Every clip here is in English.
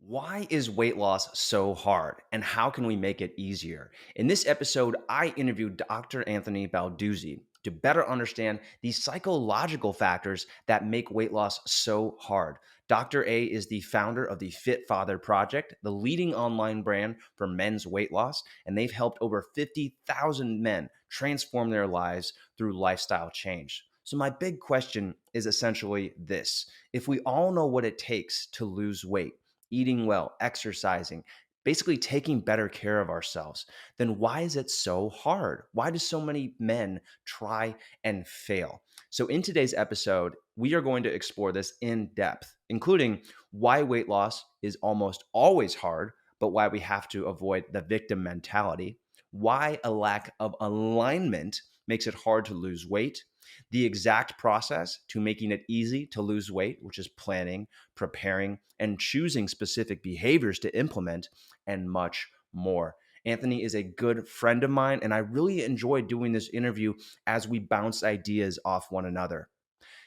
Why is weight loss so hard and how can we make it easier? In this episode, I interviewed Dr. Anthony Balduzzi to better understand the psychological factors that make weight loss so hard. Dr. A is the founder of the FitFatherProject, the leading online brand for men's weight loss, and they've helped over 50,000 men transform their lives through lifestyle change. So, my big question is essentially this: if we all know what it takes to lose weight, eating well, exercising, basically taking better care of ourselves, then why is it so hard? Why do so many men try and fail? So, in today's episode, we are going to explore this in depth, including why weight loss is almost always hard, but why we have to avoid the victim mentality, why a lack of alignment makes it hard to lose weight, the exact process to making it easy to lose weight, which is planning, preparing, and choosing specific behaviors to implement, and much more. Anthony is a good friend of mine, and I really enjoyed doing this interview as we bounce ideas off one another.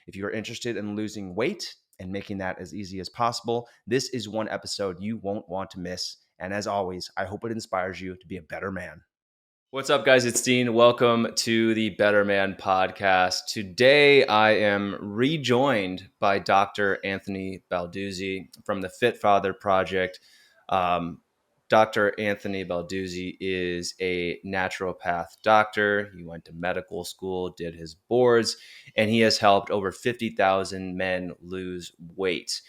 If you are interested in losing weight and making that as easy as possible, this is one episode you won't want to miss. And as always, I hope it inspires you to be a better man. What's up, guys? It's Dean. Welcome to the Better Man podcast. Today, I am rejoined by Dr. Anthony Balduzzi from the FitFatherProject. Dr. Anthony Balduzzi is a naturopath doctor. He went to medical school, did his boards, and he has helped over 50,000 men lose weight.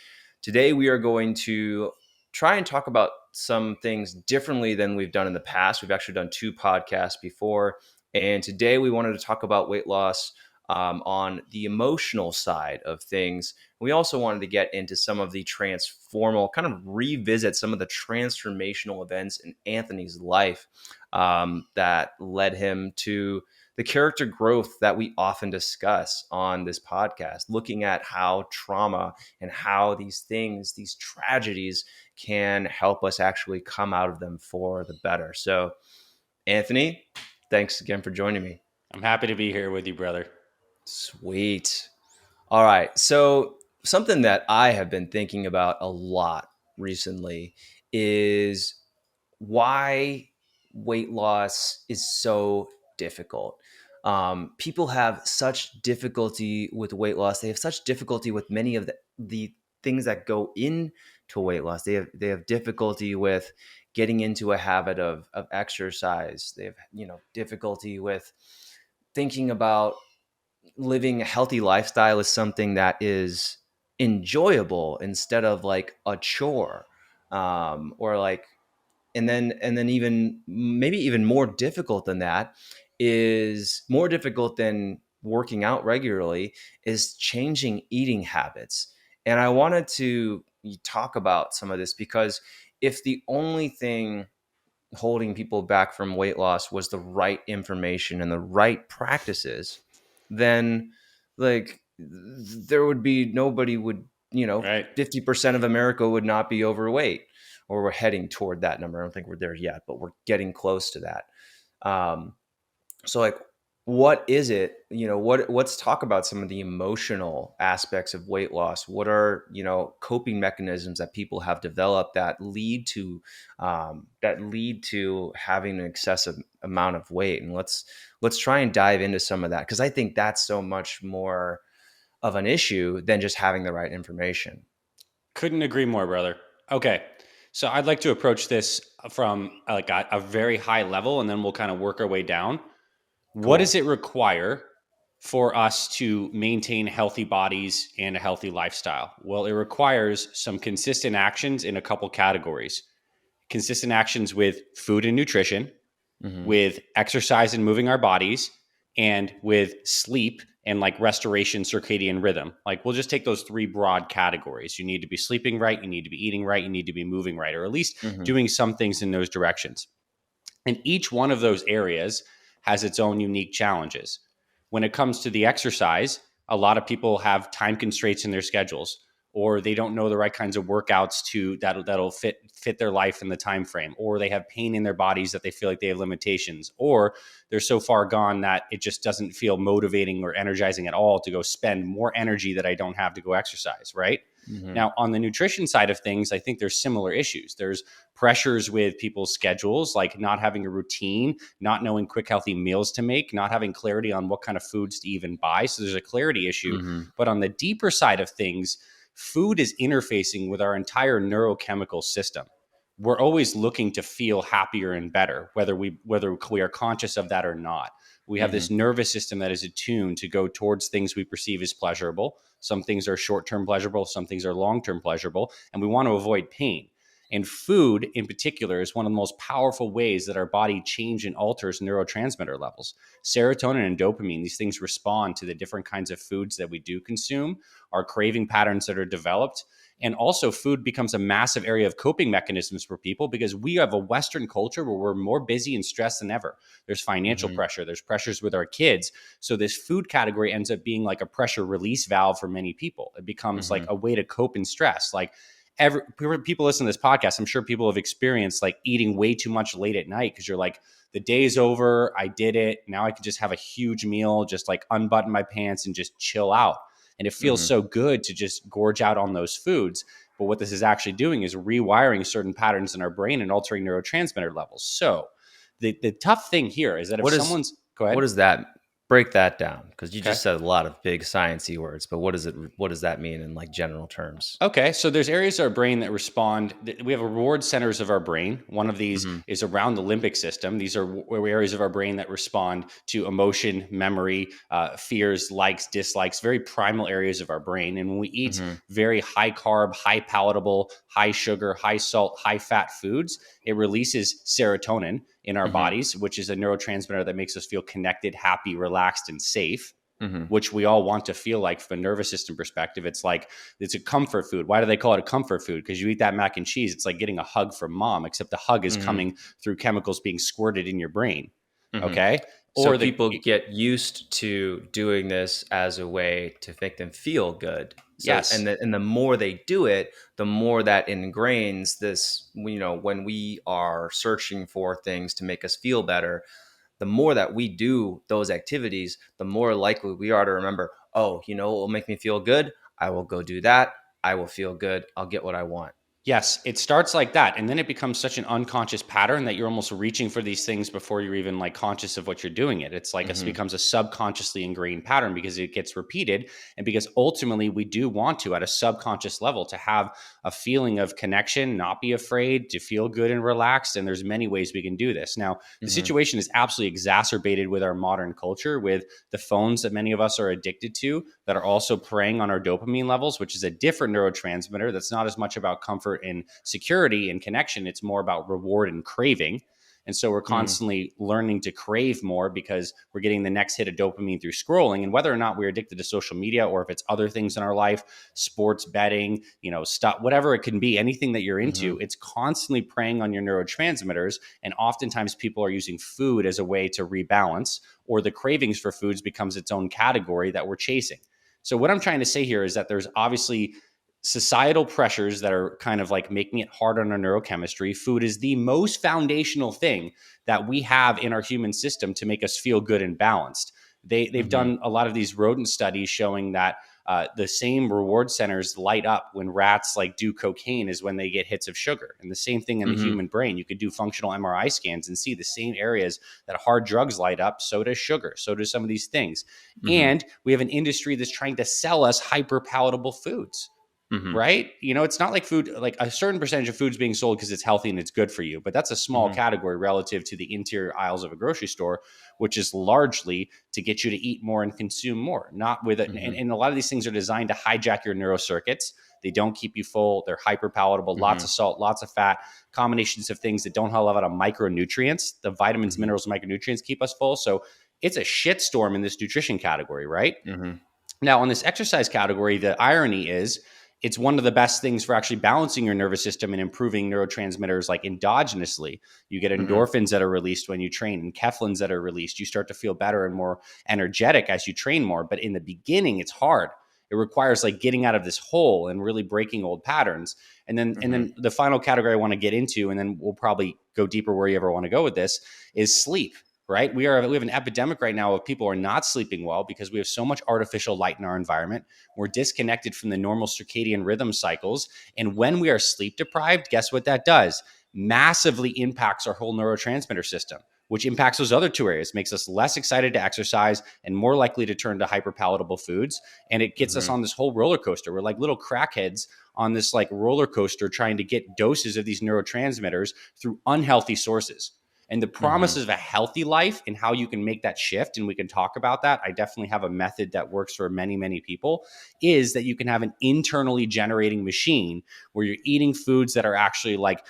Today, we are going to try and talk about some things differently than we've done in the past. We've actually done 2 podcasts before. And today we wanted to talk about weight loss on the emotional side of things. We also wanted to get into some of the kind of revisit some of the transformational events in Anthony's life that led him to the character growth that we often discuss on this podcast, looking at how trauma and how these tragedies can help us actually come out of them for the better. So, Anthony, thanks again for joining me. I'm happy to be here with you, brother. Sweet. All right. So, something that I have been thinking about a lot recently is why weight loss is so difficult. People have such difficulty with weight loss. They have such difficulty with many of the things that go into weight loss. They have difficulty with getting into a habit of exercise. They have difficulty with thinking about living a healthy lifestyle as something that is enjoyable instead of like a chore, or like and then even maybe even more difficult than that is more difficult than working out regularly is changing eating habits. And I wanted to talk about some of this because if the only thing holding people back from weight loss was the right information and the right practices, then like there would be nobody would, Right. 50% of America would not be overweight, or we're heading toward that number. I don't think we're there yet, but we're getting close to that. So like, what is it, let's talk about some of the emotional aspects of weight loss. What are, coping mechanisms that people have developed that lead to having an excessive amount of weight? And let's try and dive into some of that, because I think that's so much more of an issue than just having the right information. Couldn't agree more, brother. Okay. So I'd like to approach this from like a very high level, and then we'll kind of work our way down. What Cool. does it require for us to maintain healthy bodies and a healthy lifestyle? Well, it requires some consistent actions in a couple categories. Consistent actions with food and nutrition, Mm-hmm. with exercise and moving our bodies, and with sleep and like restoration, circadian rhythm. Like we'll just take those 3 broad categories. You need to be sleeping right, you need to be eating right, you need to be moving right, or at least Mm-hmm. doing some things in those directions. And each one of those areas has its own unique challenges. When it comes to the exercise, a lot of people have time constraints in their schedules, or they don't know the right kinds of workouts that'll fit their life in the time frame, or they have pain in their bodies that they feel like they have limitations, or they're so far gone that it just doesn't feel motivating or energizing at all to go spend more energy that I don't have to go exercise, right? Hmm. Now, on the nutrition side of things, I think there's similar issues. There's pressures with people's schedules, like not having a routine, not knowing quick, healthy meals to make, not having clarity on what kind of foods to even buy. So there's a clarity issue. Hmm. But on the deeper side of things, food is interfacing with our entire neurochemical system. We're always looking to feel happier and better, whether we are conscious of that or not. We have this Hmm. nervous system that is attuned to go towards things we perceive as pleasurable. Some things are short-term pleasurable, some things are long-term pleasurable, and we want to avoid pain. And food in particular is one of the most powerful ways that our body change and alters neurotransmitter levels. Serotonin and dopamine, these things respond to the different kinds of foods that we do consume, our craving patterns that are developed. And also, food becomes a massive area of coping mechanisms for people because we have a Western culture where we're more busy and stressed than ever. There's financial Hmm. pressure, there's pressures with our kids. So, this food category ends up being like a pressure release valve for many people. It becomes like Hmm. a way to cope in stress. Like, people listen to this podcast, I'm sure people have experienced like eating way too much late at night because you're like, the day's over, I did it. Now I can just have a huge meal, just like unbutton my pants and just chill out. And it feels Hmm. so good to just gorge out on those foods. But what this is actually doing is rewiring certain patterns in our brain and altering neurotransmitter levels. So the tough thing here is that if What is someone's, go what ahead. does that break that down? Because you Okay. just said a lot of big sciencey words, but what does that mean in like general terms? Okay, so there's areas of our brain that respond. We have reward centers of our brain. One of these Hmm. is around the limbic system. These are areas of our brain that respond to emotion, memory, fears, likes, dislikes, very primal areas of our brain. And when we eat Hmm. very high carb, high palatable, high sugar, high salt, high fat foods, it releases serotonin in our Hmm. bodies, which is a neurotransmitter that makes us feel connected, happy, relaxed, and safe, Hmm. which we all want to feel like from a nervous system perspective. It's like, it's a comfort food. Why do they call it a comfort food? Because you eat that mac and cheese, it's like getting a hug from mom, except the hug is Hmm. coming through chemicals being squirted in your brain. Hmm. Okay. So Or the, people get used to doing this as a way to make them feel good. So yes. and the more they do it, the more that ingrains this, when we are searching for things to make us feel better, the more that we do those activities, the more likely we are to remember, oh, what will make me feel good? I will go do that. I will feel good. I'll get what I want. Yes, it starts like that. And then it becomes such an unconscious pattern that you're almost reaching for these things before you're even like conscious of what you're doing it. It's like it Hmm. becomes a subconsciously ingrained pattern because it gets repeated. And because ultimately we do want to, at a subconscious level, to have a feeling of connection, not be afraid, to feel good and relaxed. And there's many ways we can do this. Now, the Hmm. situation is absolutely exacerbated with our modern culture, with the phones that many of us are addicted to that are also preying on our dopamine levels, which is a different neurotransmitter that's not as much about comfort and security and connection. It's more about reward and craving. And so we're Hmm. constantly learning to crave more because we're getting the next hit of dopamine through scrolling. And whether or not we're addicted to social media or if it's other things in our life, sports betting, stuff, whatever it can be, anything that you're Hmm. into, it's constantly preying on your neurotransmitters. And oftentimes people are using food as a way to rebalance, or the cravings for foods becomes its own category that we're chasing. So what I'm trying to say here is that there's obviously societal pressures that are kind of like making it hard on our neurochemistry. Food is the most foundational thing that we have in our human system to make us feel good and balanced. They've Hmm. done a lot of these rodent studies showing that the same reward centers light up when rats like do cocaine as when they get hits of sugar. And the same thing in the Hmm. human brain. You could do functional MRI scans and see the same areas that hard drugs light up. So does sugar. So does some of these things. Hmm. And we have an industry that's trying to sell us hyper palatable foods, Hmm. right? It's not like food, like a certain percentage of food's being sold because it's healthy and it's good for you, but that's a small Hmm. category relative to the interior aisles of a grocery store, which is largely to get you to eat more and consume more, not with it. And, Hmm. and a lot of these things are designed to hijack your neurocircuits. They don't keep you full. They're hyper palatable, lots Hmm. of salt, lots of fat, combinations of things that don't have a lot of micronutrients. The vitamins, Hmm. minerals, micronutrients keep us full. So it's a shitstorm in this nutrition category, right? Hmm. Now, on this exercise category, the irony is it's one of the best things for actually balancing your nervous system and improving neurotransmitters like endogenously. You get Hmm. endorphins that are released when you train and kephalins that are released. You start to feel better and more energetic as you train more. But in the beginning, it's hard. It requires like getting out of this hole and really breaking old patterns. And then Hmm. the final category I want to get into, and then we'll probably go deeper where you ever want to go with this, is sleep. Right? We have an epidemic right now of people who are not sleeping well because we have so much artificial light in our environment. We're disconnected from the normal circadian rhythm cycles. And when we are sleep deprived, guess what that does? Massively impacts our whole neurotransmitter system, which impacts those other two areas, makes us less excited to exercise and more likely to turn to hyperpalatable foods. And it gets us Hmm. on this whole roller coaster. We're like little crackheads on this like roller coaster trying to get doses of these neurotransmitters through unhealthy sources. And the Hmm. promises of a healthy life and how you can make that shift, and we can talk about that. I definitely have a method that works for many, many people, is that you can have an internally generating machine where you're eating foods that are actually like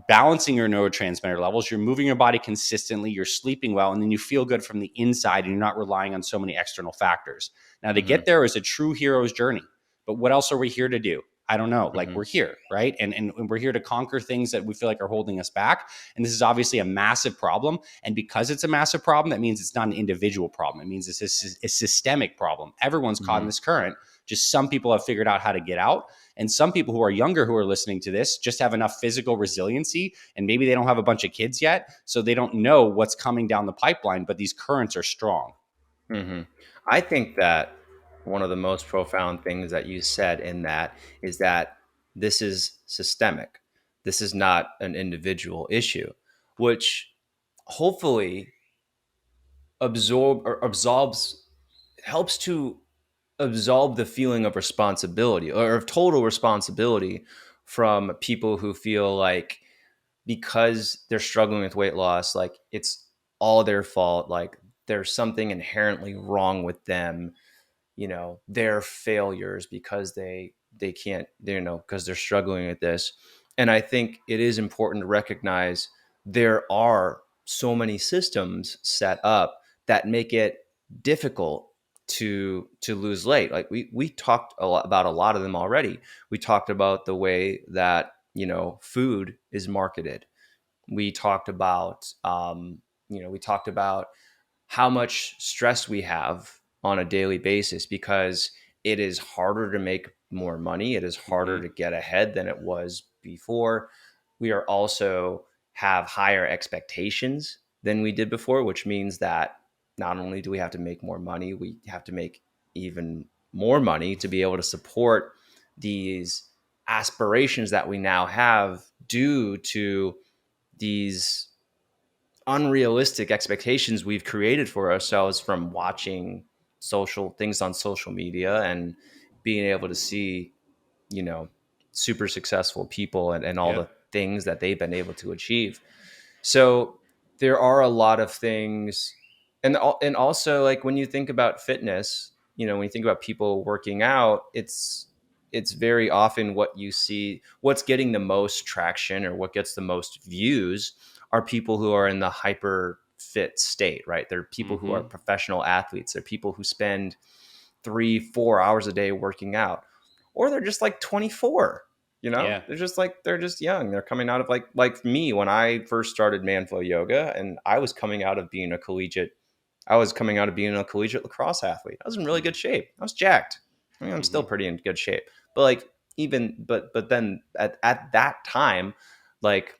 balancing your neurotransmitter levels, you're moving your body consistently, you're sleeping well, and then you feel good from the inside and you're not relying on so many external factors. Now, to Hmm. get there is a true hero's journey. But what else are we here to do? I don't know. Like Hmm. we're here, right? And we're here to conquer things that we feel like are holding us back. And this is obviously a massive problem. And because it's a massive problem, that means it's not an individual problem. It means it's a systemic problem. Everyone's caught in Hmm. this current. Just some people have figured out how to get out. And some people who are younger who are listening to this just have enough physical resiliency, and maybe they don't have a bunch of kids yet. So they don't know what's coming down the pipeline, but these currents are strong. Hmm. I think that one of the most profound things that you said in that is that this is systemic. This is not an individual issue, which hopefully absolves helps to absolve the feeling of responsibility or of total responsibility from people who feel like because they're struggling with weight loss, like it's all their fault, like there's something inherently wrong with them, their failures because they can't, because they're struggling with this. And I think it is important to recognize there are so many systems set up that make it difficult to lose weight. Like we talked a lot about a lot of them already. We talked about the way that food is marketed. We talked about we talked about how much stress we have on a daily basis because it is harder to make more money. It is harder Mm-hmm. to get ahead than it was before. We are also have higher expectations than we did before, which means that not only do we have to make more money, we have to make even more money to be able to support these aspirations that we now have due to these unrealistic expectations we've created for ourselves from watching social things on social media and being able to see, you know, super successful people and all the Yep. things that they've been able to achieve. So there are a lot of things, and also like when you think about fitness, when you think about people working out, it's very often what you see, what's getting the most traction or what gets the most views are people who are in the hyper fit state, right? They're people who are Mm-hmm. professional athletes. They're people who spend 3-4 hours a day working out, or they're just like 24. Yeah. They're just like they're just young. They're coming out of like me when I first started Manflow Yoga, and I was coming out of being a collegiate. I was coming out of being a collegiate lacrosse athlete. I was in really good shape. I was jacked. I mean, I'm still Mm-hmm. pretty in good shape, but like but then at that time, like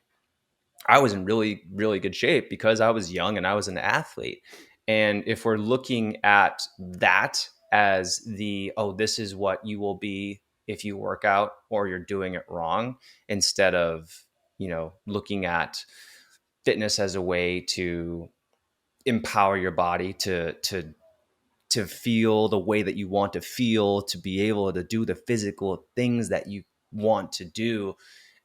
I was in really, really good shape because I was young and I was an athlete. And if we're looking at that as this is what you will be if you work out or you're doing it wrong, instead of, looking at fitness as a way to empower your body to feel the way that you want to feel, to be able to do the physical things that you want to do,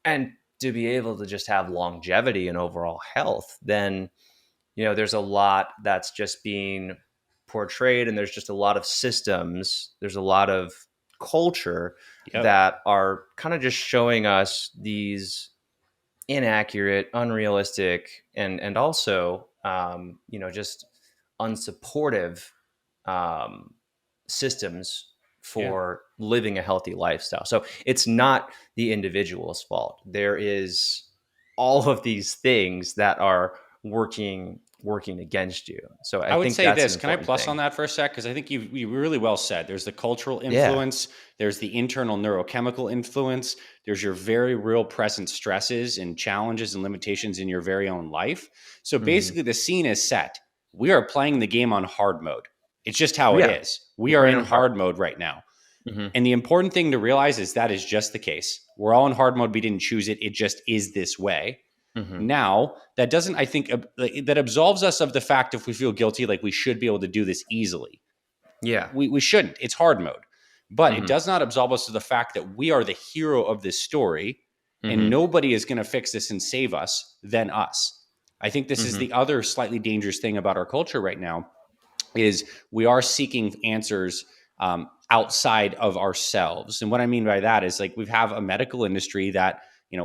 and to be able to just have longevity and overall health, then there's a lot that's just being portrayed, and there's just a lot of systems, there's a lot of culture Yep. that are kind of just showing us these inaccurate, unrealistic, and also just unsupportive um, systems Yeah. for living a healthy lifestyle. So it's not the individual's fault. There is all of these things that are working working against you. So I I would think say that's an this. Can I important plus on thing. that for a sec? Because I think you really well said. There's the cultural Yeah. influence, there's the internal neurochemical influence, there's your very real present stresses and challenges and limitations in your very own life. So Hmm. basically, the scene is set. We are playing the game on hard mode. It's just how it Yeah. is. We're We are playing in on hard. hard mode right now. Hmm. And the important thing to realize is that is just the case. We're all in hard mode. We didn't choose it. It just is this way. Hmm. Now, that doesn't, I think, that absolves us of the fact if we feel guilty, like we should be able to do this easily. Yeah. We shouldn't. It's hard mode. But it Hmm. does not absolve us of the fact that we are the hero of this story and Hmm. nobody is going to fix this and save us than us. I think this is Hmm. the other slightly dangerous thing about our culture right now is we are seeking answers outside of ourselves. And what I mean by that is like we have a medical industry that,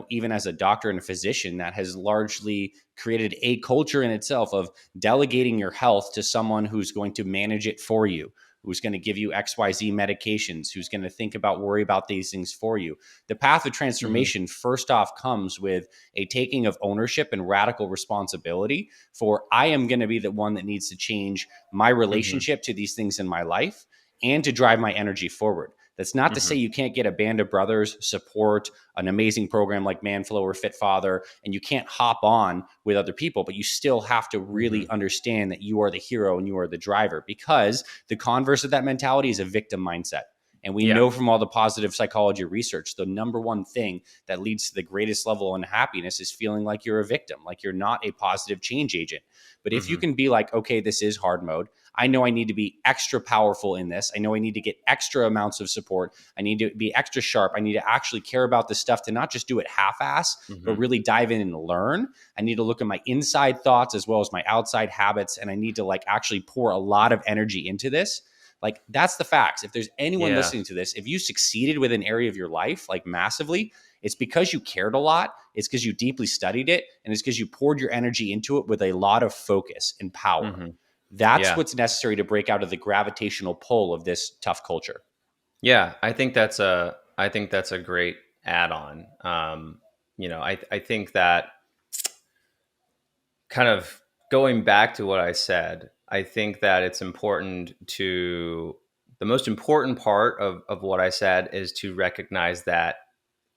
even as a doctor and a physician, that has largely created a culture in itself of delegating your health to someone who's going to manage it for you, who's going to give you XYZ medications, who's going to worry about these things for you. The path of Hmm. transformation, first off, comes with a taking of ownership and radical responsibility for I am going to be the one that needs to change my Hmm. relationship to these things in my life and to drive my energy forward. That's not to say Hmm. you can't get a band of brothers, support, an amazing program like Manflow or FitFather, and you can't hop on with other people, but you still have to really Hmm. understand that you are the hero and you are the driver, because the converse of that mentality is a victim mindset. And we Yeah. know from all the positive psychology research, the number one thing that leads to the greatest level of unhappiness is feeling like you're a victim, like you're not a positive change agent. But if you Hmm. can be like, okay, this is hard mode. I know I need to be extra powerful in this. I know I need to get extra amounts of support. I need to be extra sharp. I need to actually care about this stuff, to not just do it half ass, but Hmm. really dive in and learn. I need to look at my inside thoughts as well as my outside habits. And I need to like actually pour a lot of energy into this. Like that's the facts. If there's anyone Yeah. listening to this, if you succeeded with an area of your life, like massively, it's because you cared a lot. It's because you deeply studied it. And it's because you poured your energy into it with a lot of focus and power. Hmm. That's Yeah. what's necessary to break out of the gravitational pull of this tough culture. Yeah. I think that's a great add-on. I think that kind of going back to what I said, I think that it's important to the most important part of what I said is to recognize that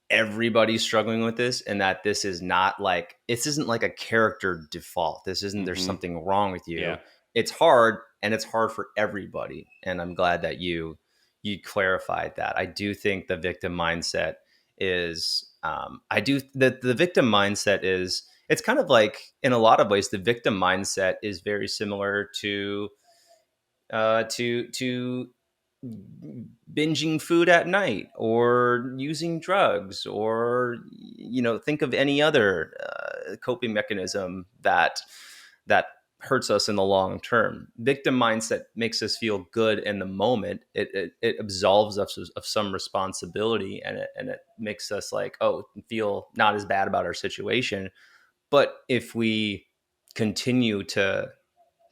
everybody's struggling with this and that this isn't like a character default. This isn't there's Mm-hmm. something wrong with you. Yeah. It's hard and it's hard for everybody. And I'm glad that you clarified that. I do think the victim mindset is I do the victim mindset is it's kind of like in a lot of ways the victim mindset is very similar to binging food at night or using drugs or think of any other coping mechanism that hurts us in the long term. Victim mindset makes us feel good in the moment. It absolves us of some responsibility, and it makes us like, oh, feel not as bad about our situation. But if we continue to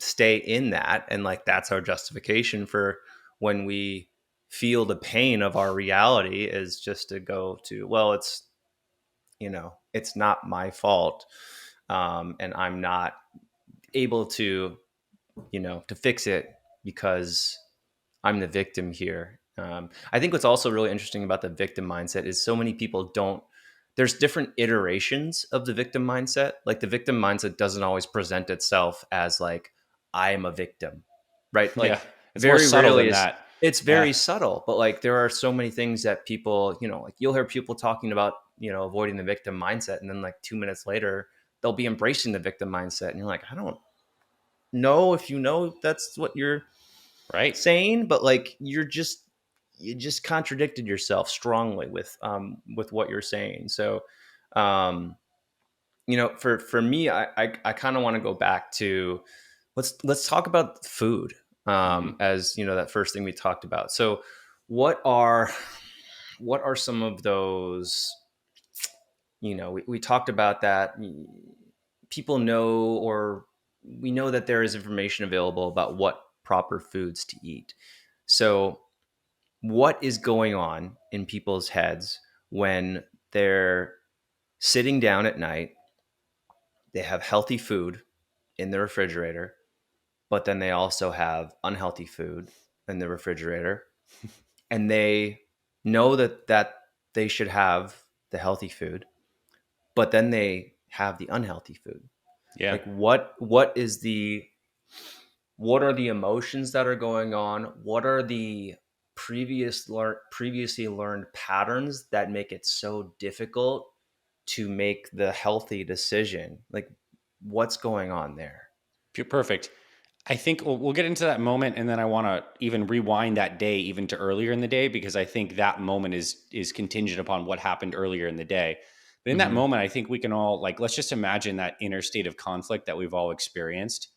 stay in that, and like that's our justification for when we feel the pain of our reality, is just to go to, well, it's not my fault, and I'm not able to fix it because I'm the victim here. I think what's also really interesting about the victim mindset is so many people don't. There's different iterations of the victim mindset. Like the victim mindset doesn't always present itself as like I am a victim, right? Yeah. Like It's more very subtle rarely than is that. it's Yeah. very subtle, but like there are so many things that people, like you'll hear people talking about, avoiding the victim mindset, and then like 2 minutes later they'll be embracing the victim mindset, and you're like, I don't know if that's what you're Right. saying, but like you just contradicted yourself strongly with what you're saying. So um for me, I kind of want to go back to let's talk about food, Mm-hmm. as that first thing we talked about. So what are what are some of those, we talked about that people know, or we know that there is information available about what proper foods to eat. So what is going on in people's heads when they're sitting down at night, they have healthy food, in the refrigerator, but then they also have unhealthy food in the refrigerator, and they know that they should have the healthy food, but then they have the unhealthy food. Yeah. Like what are the emotions that are going on? What are the previously learned patterns that make it so difficult to make the healthy decision? Like, what's going on there? Perfect. I think we'll get into that moment, and then I want to even rewind that day even to earlier in the day, because I think that moment is contingent upon what happened earlier in the day. But in that Mm-hmm. moment, I think we can all, like, let's just imagine that inner state of conflict that we've all experienced,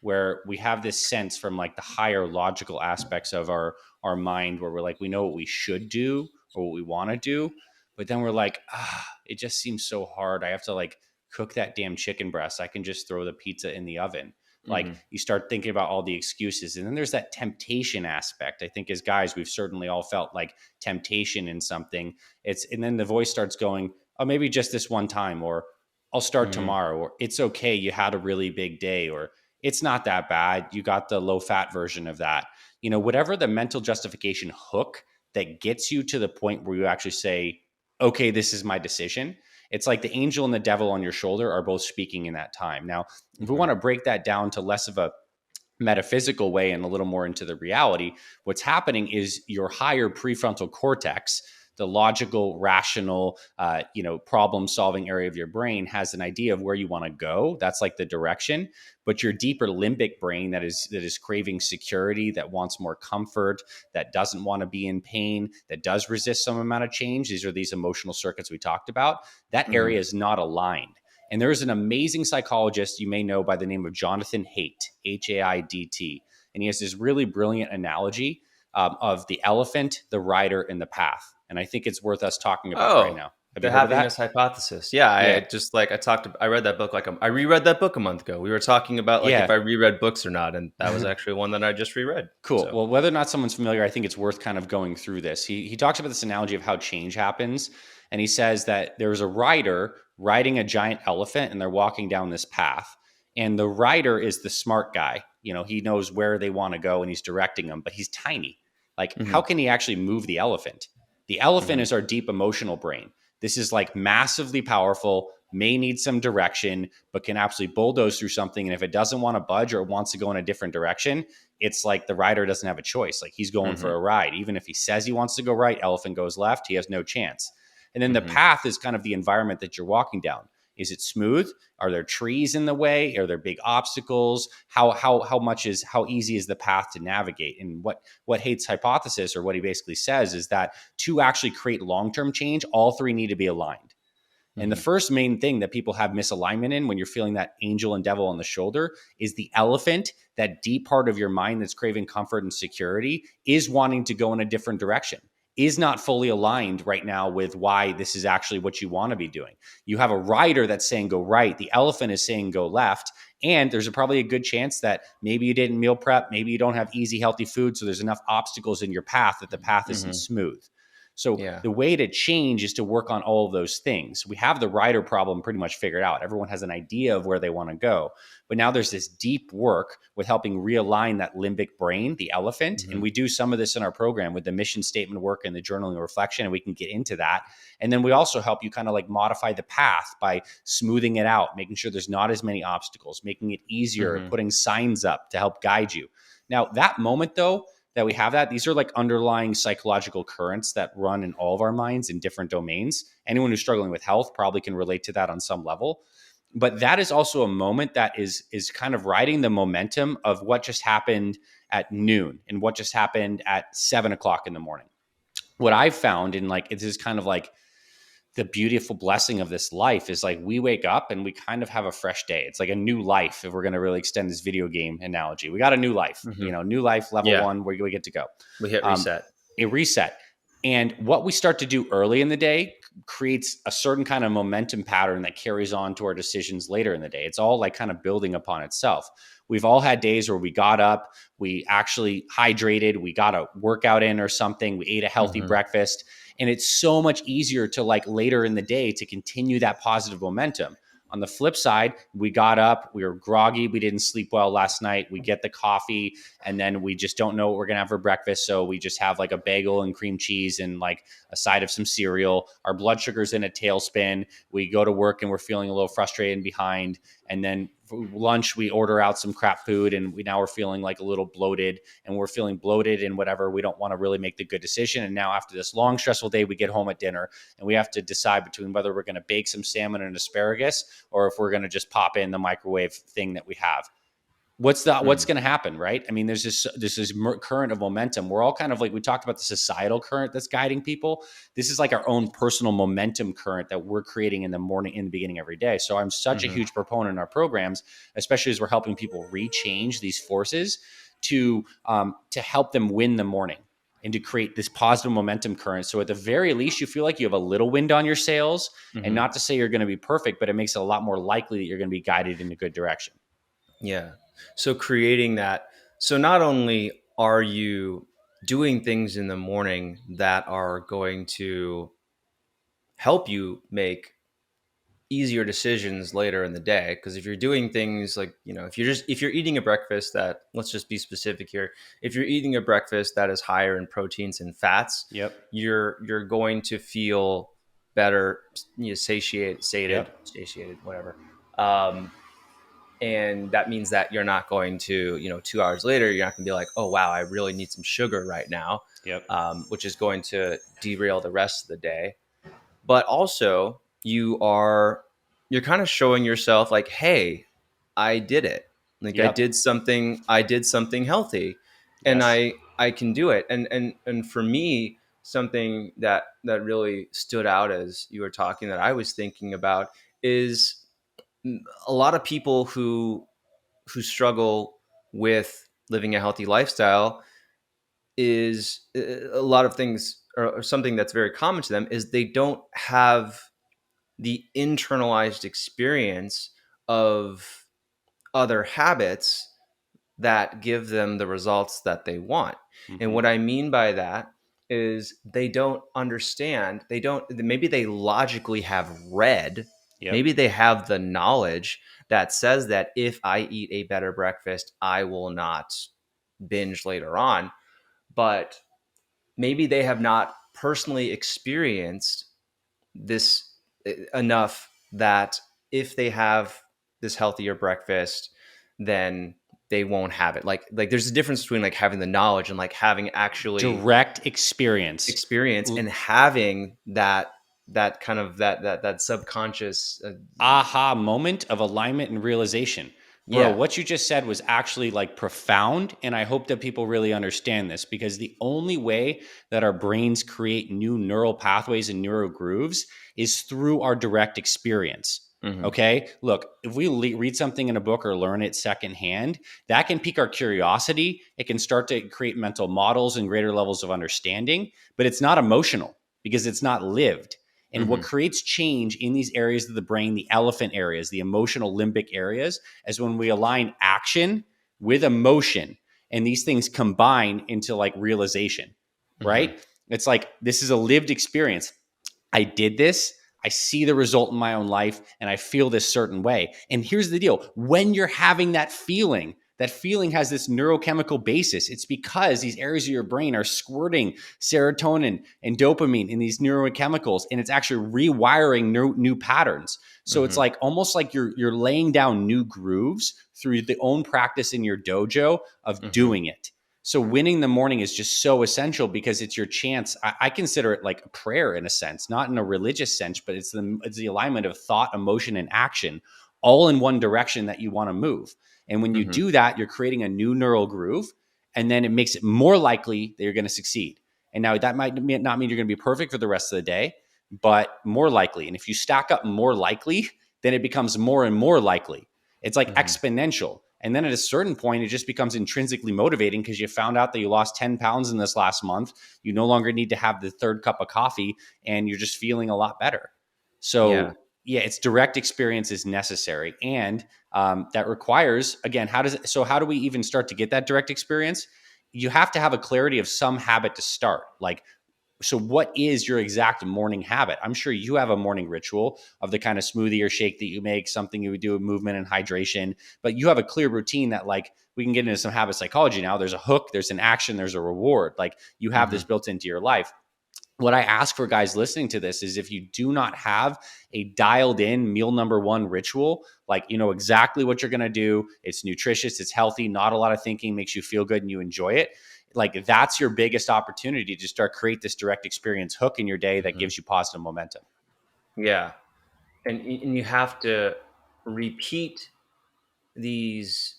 where we have this sense from like the higher logical aspects of our mind, where we're like, we know what we should do or what we want to do, but then we're like, it just seems so hard. I have to like cook that damn chicken breast. I can just throw the pizza in the oven. Like, Mm-hmm. you start thinking about all the excuses, and then there's that temptation aspect. I think as guys, we've certainly all felt like temptation in something. And then the voice starts going, oh, maybe just this one time, or I'll start Mm-hmm. tomorrow, or it's okay, you had a really big day, or it's not that bad, you got the low fat version of that. Whatever the mental justification hook that gets you to the point where you actually say, okay, this is my decision. It's like the angel and the devil on your shoulder are both speaking in that time. Now, if we Mm-hmm. want to break that down to less of a metaphysical way and a little more into the reality, what's happening is your higher prefrontal cortex, the logical, rational, problem solving area of your brain, has an idea of where you want to go. That's like the direction. But your deeper limbic brain, that is craving security, that wants more comfort, that doesn't want to be in pain, that does resist some amount of change. These are these emotional circuits we talked about. That Mm-hmm. area is not aligned. And there is an amazing psychologist you may know by the name of Jonathon Haidt, Haidt. And he has this really brilliant analogy of the elephant, the rider, and the path. And I think it's worth us talking about right Oh, now. Have you the heard of that? happiness hypothesis. Yeah, Yeah. I read that book I reread that book a month ago. We were talking about like if Yeah. I reread books or not, and that was actually one that I just reread. Cool. So, Well, whether or not someone's familiar, I think it's worth kind of going through this. He talks about this analogy of how change happens. And he says that there's a rider riding a giant elephant, and they're walking down this path. And the rider is the smart guy. He knows where they want to go and he's directing them, but he's tiny. Like, how mm-hmm. can he actually move the elephant? The elephant Mm-hmm. is our deep emotional brain. This is like massively powerful, may need some direction, but can absolutely bulldoze through something. And if it doesn't want to budge or wants to go in a different direction, it's like the rider doesn't have a choice. Like, he's going Mm-hmm. for a ride. Even if he says he wants to go right, elephant goes left, he has no chance. And then the Mm-hmm. path is kind of the environment that you're walking down. Is it smooth? Are there trees in the way? Are there big obstacles? How easy is the path to navigate? And what Haidt's hypothesis, or what he basically says, is that to actually create long-term change, all three need to be aligned. And the Mm-hmm. first main thing that people have misalignment in when you're feeling that angel and devil on the shoulder is the elephant, that deep part of your mind that's craving comfort and security, is wanting to go in a different direction, is not fully aligned right now with why this is actually what you want to be doing. You have a rider that's saying go right. The elephant is saying go left. And there's probably a good chance that maybe you didn't meal prep. Maybe you don't have easy, healthy food. So there's enough obstacles in your path that the path isn't Mm-hmm. smooth. So Yeah. the way to change is to work on all of those things. We have the rider problem pretty much figured out. Everyone has an idea of where they want to go. But now there's this deep work with helping realign that limbic brain, the elephant. Mm-hmm. And we do some of this in our program with the mission statement work and the journaling and reflection, and we can get into that. And then we also help you kind of like modify the path by smoothing it out, making sure there's not as many obstacles, making it easier, Mm-hmm. putting signs up to help guide you. Now, that moment though, that we have, that these are like underlying psychological currents that run in all of our minds in different domains. Anyone who's struggling with health probably can relate to that on some level. But that is also a moment that is kind of riding the momentum of what just happened at noon and what just happened at 7 o'clock in the morning. What I've found, in like, it is kind of like the beautiful blessing of this life, is like we wake up and we kind of have a fresh day. It's like a new life. If we're going to really extend this video game analogy, we got a new life, Mm-hmm. new life, level Yeah. one, where we get to go. We hit reset. A reset. And what we start to do early in the day creates a certain kind of momentum pattern that carries on to our decisions later in the day. It's all like kind of building upon itself. We've all had days where we got up, we actually hydrated, we got a workout in or something, we ate a healthy Mm-hmm. breakfast, and it's so much easier to like later in the day to continue that positive momentum. On the flip side, we got up, we were groggy, we didn't sleep well last night, we get the coffee, and then we just don't know what we're gonna have for breakfast, so we just have like a bagel and cream cheese and like a side of some cereal. Our blood sugar's in a tailspin. We go to work and we're feeling a little frustrated and behind, and then for lunch we order out some crap food, and we're feeling like a little bloated, and we're feeling bloated and whatever. We don't want to really make the good decision, and now after this long stressful day, we get home at dinner and we have to decide between whether we're going to bake some salmon and asparagus or if we're going to just pop in the microwave thing that we have. What's Mm. going to happen, right? I mean, there's this current of momentum. We're all kind of like, we talked about the societal current that's guiding people. This is like our own personal momentum current that we're creating in the morning, in the beginning every day. So I'm such a Mhm. huge proponent in our programs, especially as we're helping people rechange these forces to help them win the morning and to create this positive momentum current. So at the very least, you feel like you have a little wind on your sails, and Mhm. not to say you're going to be perfect, but it makes it a lot more likely that you're going to be guided in a good direction. Yeah. So creating that. So not only are you doing things in the morning that are going to help you make easier decisions later in the day, because if you're doing things like, if you're eating a breakfast that, let's just be specific here, if you're eating a breakfast that is higher in proteins and fats, Yep. you're going to feel better, satiated, whatever. um, and that means that you're not going to, 2 hours later, you're not going to be like, oh wow, I really need some sugar right now, Yep. which is going to derail the rest of the day. But also, you're kind of showing yourself like, hey, I did it. Like, Yep. I did something healthy, and Yes. I can do it. And for me, something that really stood out as you were talking, that I was thinking about, is a lot of people who struggle with living a healthy lifestyle, is a lot of things, or something that's very common to them, is they don't have the internalized experience of other habits that give them the results that they want. And Mm-hmm. what I mean by that is, they don't understand, maybe they logically have read, Yep. maybe they have the knowledge that says that if I eat a better breakfast, I will not binge later on. But maybe they have not personally experienced this enough, that if they have this healthier breakfast, then they won't have it. Like there's a difference between like having the knowledge and like having actually Direct experience. experience, and having that kind of that subconscious, Aha moment of alignment and realization. Bro, yeah. what you just said was actually like profound. And I hope that people really understand this, because the only way that our brains create new neural pathways and neural grooves is through our direct experience. Hmm. Okay. Look, if we read something in a book or learn it secondhand, that can pique our curiosity. It can start to create mental models and greater levels of understanding, but it's not emotional because it's not lived. And what Hmm. creates change in these areas of the brain, the elephant areas, the emotional limbic areas, is when we align action with emotion. And these things combine into like realization, Hmm. right? It's like, this is a lived experience. I did this. I see the result in my own life and I feel this certain way. And here's the deal: when you're having that feeling has this neurochemical basis. It's because these areas of your brain are squirting serotonin and dopamine in these neurochemicals, and it's actually rewiring new patterns. So it's Hmm. like almost like you're laying down new grooves through the own practice in your dojo of Hmm. doing it. So winning the morning is just so essential because it's your chance. I consider it like a prayer in a sense, not in a religious sense, but it's the alignment of thought, emotion, and action all in one direction that you want to move. And when you Hmm. do that, you're creating a new neural groove, and then it makes it more likely that you're going to succeed. And now that might not mean you're going to be perfect for the rest of the day, but more likely. And if you stack up more likely, then it becomes more and more likely. It's like Hmm. exponential. And then at a certain point, it just becomes intrinsically motivating because you found out that you lost 10 pounds in this last month. You no longer need to have the third cup of coffee, and you're just feeling a lot better. Yeah. So, yeah, it's direct experience is necessary. And that requires, again, how do we even start to get that direct experience? You have to have a clarity of some habit to start. Like, So what is your exact morning habit? I'm sure you have a morning ritual of the kind of smoothie or shake that you make, something you would do with movement and hydration, but you have a clear routine that, like, we can get into some habit psychology now. There's a hook, there's an action, there's a reward. Like, you have this Hmm. built into your life. What I ask for guys listening to this is, if you do not have a dialed in meal number one ritual, like, you know exactly what you're going to do, it's nutritious, it's healthy, not a lot of thinking, makes you feel good and you enjoy it. Like, that's your biggest opportunity to start create this direct experience hook in your day that Hmm. gives you positive momentum. Yeah. And you have to repeat these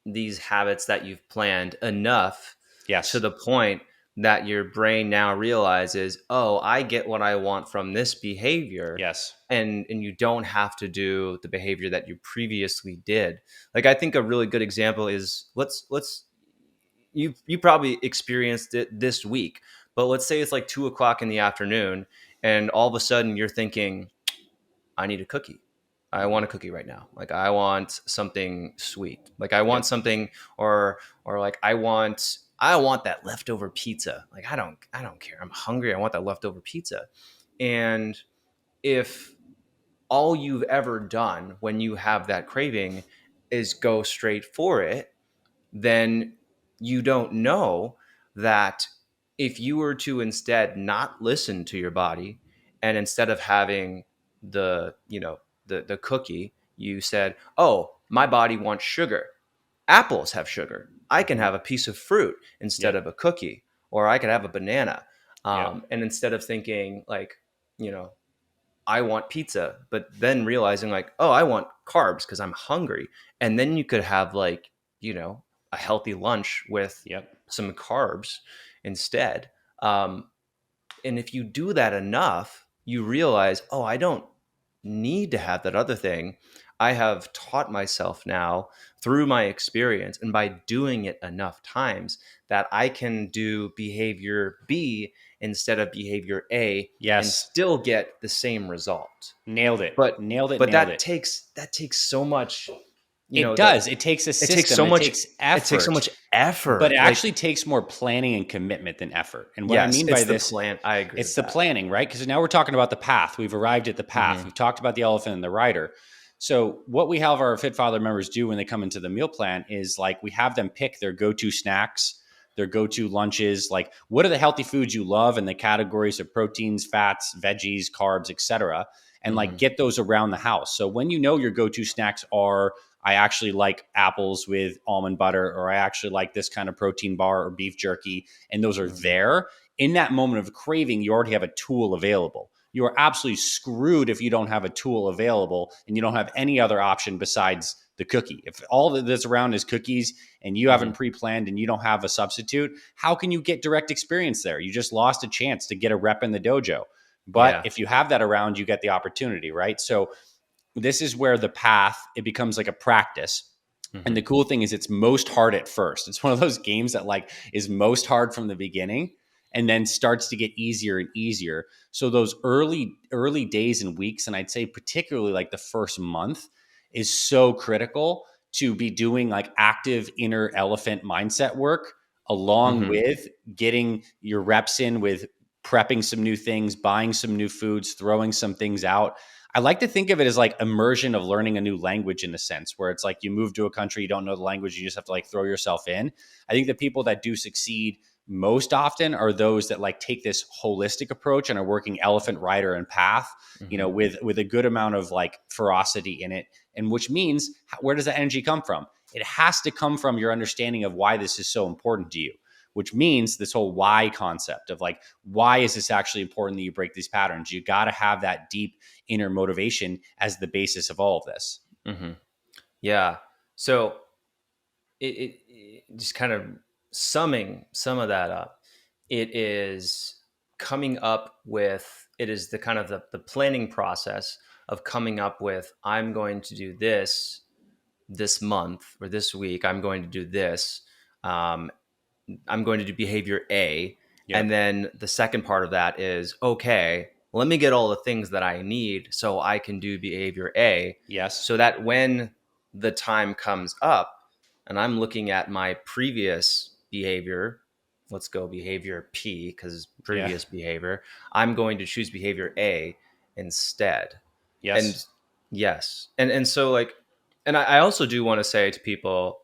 these habits that you've planned enough to Yes. the point that your brain now realizes, oh, I get what I want from this behavior. Yes. And you don't have to do the behavior that you previously did. Like, I think a really good example is, let's you probably experienced it this week, but let's say it's like 2 o'clock in the afternoon, and all of a sudden you're thinking, I need a cookie. I want a Mm-hmm. cookie right now. Like, I want something sweet. Like, I want Yep. something, or like, I want that leftover pizza. Like, I don't care. I'm hungry. I want that leftover pizza. And if all you've ever done when you have that craving is go straight for it, then you don't know that if you were to instead not listen to your body, and instead of having the cookie, you said, oh, my body wants sugar, apples have sugar, I can Mm-hmm. have a piece of fruit instead Yep. of a cookie, or I could have a banana. Yep. And instead of thinking like, you know I want pizza, but then realizing like, oh, I want carbs because I'm hungry. And then you could have like, a healthy lunch with Yep. some carbs instead. Um, and if you do that enough, you realize, oh, I don't need to have that other thing. I have taught myself now through my experience and by doing it enough times that I can do behavior B instead of behavior A and Yes. still get the same result. Nailed it. But Nailed it. but Nailed that it. takes so much, It the does. It takes a it takes system. so It much takes it takes so effort, much but it effort. Like, actually takes more planning and commitment than effort. And what I yes, mean by it's the this, plan. I agree it's with the that. planning, right? Because now we're talking about the path. We've arrived at the path. Hmm. We've talked about the elephant and the rider. So what we have our Fit Father members do when they come into the meal plan is, like, we have them pick their go-to snacks, their go-to lunches. Like, what are the healthy foods you love, and the categories of proteins, fats, veggies, carbs, etc., and, like, Hmm. get those around the house. So when you know your go-to snacks are, I actually like apples with almond butter, or I actually like this kind of protein bar or beef jerky, and those are Hmm. there, in that moment of craving, you already have a tool available. You are absolutely screwed if you don't have a tool available and you don't have any other option besides the cookie. If all that's around is cookies and you haven't Hmm. pre-planned and you don't have a substitute, how can you get direct experience there? You just lost a chance to get a rep in the dojo. But Yeah. if you have that around, you get the opportunity, right? So this is where the path, it becomes like a practice. And Hmm. the cool thing is, it's most hard at first. It's one of those games that, like, is most hard from the beginning and then starts to get easier and easier. So those early days and weeks, and I'd say particularly like the first month, is so critical to be doing like active inner elephant mindset work, along Hmm. with getting your reps in with prepping some new things, buying some new foods, throwing some things out. I like to think of it as like immersion of learning a new language, in a sense, where it's like you move to a country, you don't know the language, you just have to like throw yourself in. I think the people that do succeed most often are those that like take this holistic approach and are working elephant rider and path, Hmm. with a good amount of like ferocity in it. And which means, where does that energy come from? It has to come from your understanding of why this is so important to you, which means this whole why concept of like, why is this actually important that you break these patterns? You got to have that deep inner motivation as the basis of all of this. Hmm. Yeah. So it just kind of summing some of that up. It is coming up with, it is the kind of the planning process of coming up with, I'm going to do this month or this week. I'm going to do this. Um, I'm going to do behavior A. And Yep. then the second part of that is, okay, let me get all the things that I need so I can do behavior A, Yes. so that when the time comes up and I'm looking at my previous behavior let's go behavior P because Yeah. previous behavior. I'm going to choose behavior A instead. And Yes. yes, and so like, and I also do want to say to people,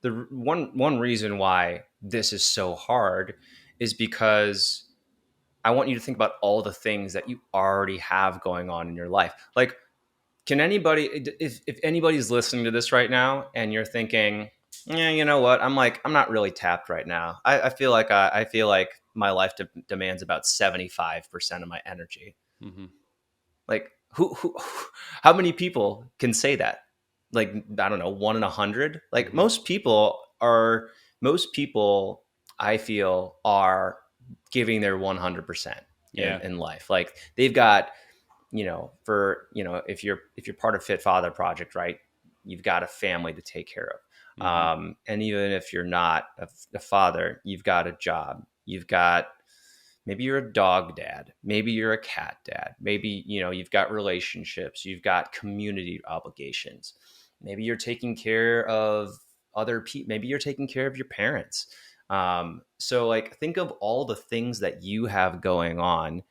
the one reason why this is so hard is because I want you to think about all the things that you already have going on in your life. Like, can anybody, if anybody's listening to this right now and you're thinking, yeah, you know what, I'm not really tapped right now. I feel like I feel like my life demands about 75% of my energy. Hmm. Like, who how many people can say that? Like, I don't know, 1 in 100. Like, Hmm. most people I feel are giving their 100% Yeah. in life. Like, they've got, if you're part of Fit Father Project, right, you've got a family to take care of. Hmm. And even if you're not a father, you've got a job, you've got, maybe you're a dog dad, maybe you're a cat dad, maybe you've got relationships, you've got community obligations, maybe you're taking care of other people, maybe you're taking care of your parents. So like, think of all the things that you have going on,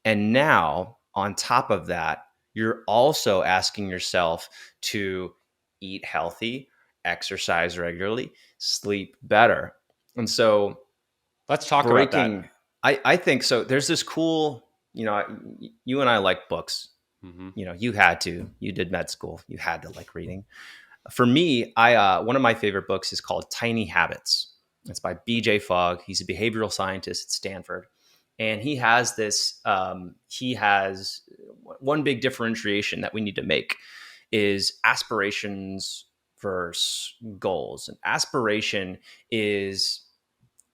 and now on top of that, you're also asking yourself to eat healthy, exercise regularly, sleep better. And so Let's talk about that. breaking, I think so. There's this cool, you and I like books. Hmm. You did med school, you had to like reading. For me, I one of my favorite books is called Tiny Habits. It's by BJ Fogg. He's a behavioral scientist at Stanford, and he has this. He has one big differentiation that we need to make is aspirations versus goals. And aspiration is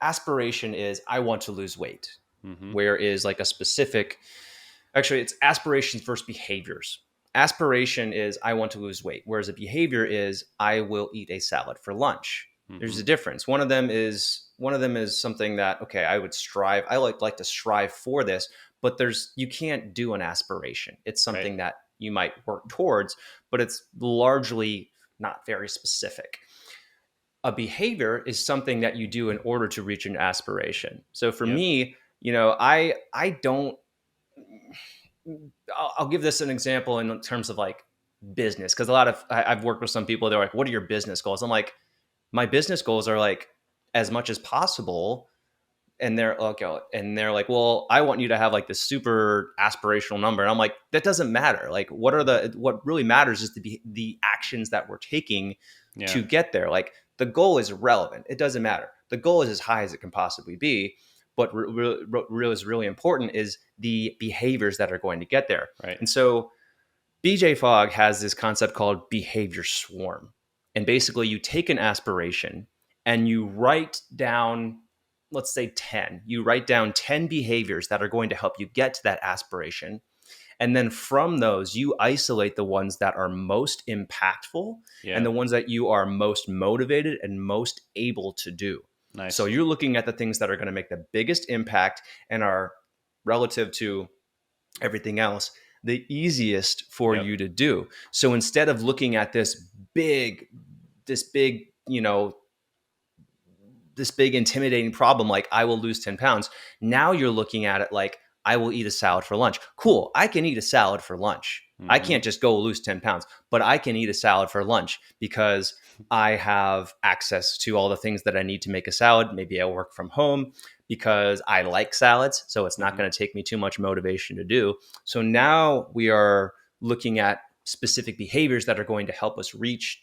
I want to lose weight, Hmm. where is like a specific, actually it's aspirations versus behaviors. Aspiration is I want to lose weight, whereas a behavior is I will eat a salad for lunch. There's Hmm. a difference. One of them is something that, okay, I would strive, I like to strive for this, but you can't do an aspiration. It's Right. something that you might work towards, but it's largely not very specific. A behavior is something that you do in order to reach an aspiration. So for Yep. me, I don't. I'll give this an example in terms of like business, because I've worked with some people. They're like, "What are your business goals?" I'm like, my business goals are like as much as possible, and they're like, well, I want you to have like this super aspirational number, and I'm like, that doesn't matter. Like, what really matters is the actions that we're taking Yeah. to get there. Like, the goal is relevant, it doesn't matter, the goal is as high as it can possibly be, but what is really important is the behaviors that are going to get there. Right. And so BJ Fogg has this concept called behavior swarm. And basically, you take an aspiration and you write down, let's say 10. You write down 10 behaviors that are going to help you get to that aspiration. And then from those, you isolate the ones that are most impactful and Yeah. the ones that you are most motivated and most able to do. So Nice. you're looking at the things that are going to make the biggest impact and are relative to everything else the easiest for Yep. you to do. So instead of looking at this big this big intimidating problem like I will lose 10 pounds, now you're looking at it like I will eat a salad for lunch. Cool, I can eat a salad for lunch. I Hmm. can't just go lose 10 pounds, but I can eat a salad for lunch because I have access to all the things that I need to make a salad. Maybe I work from home because I like salads, so it's not Hmm. going to take me too much motivation to do. So now we are looking at specific behaviors that are going to help us reach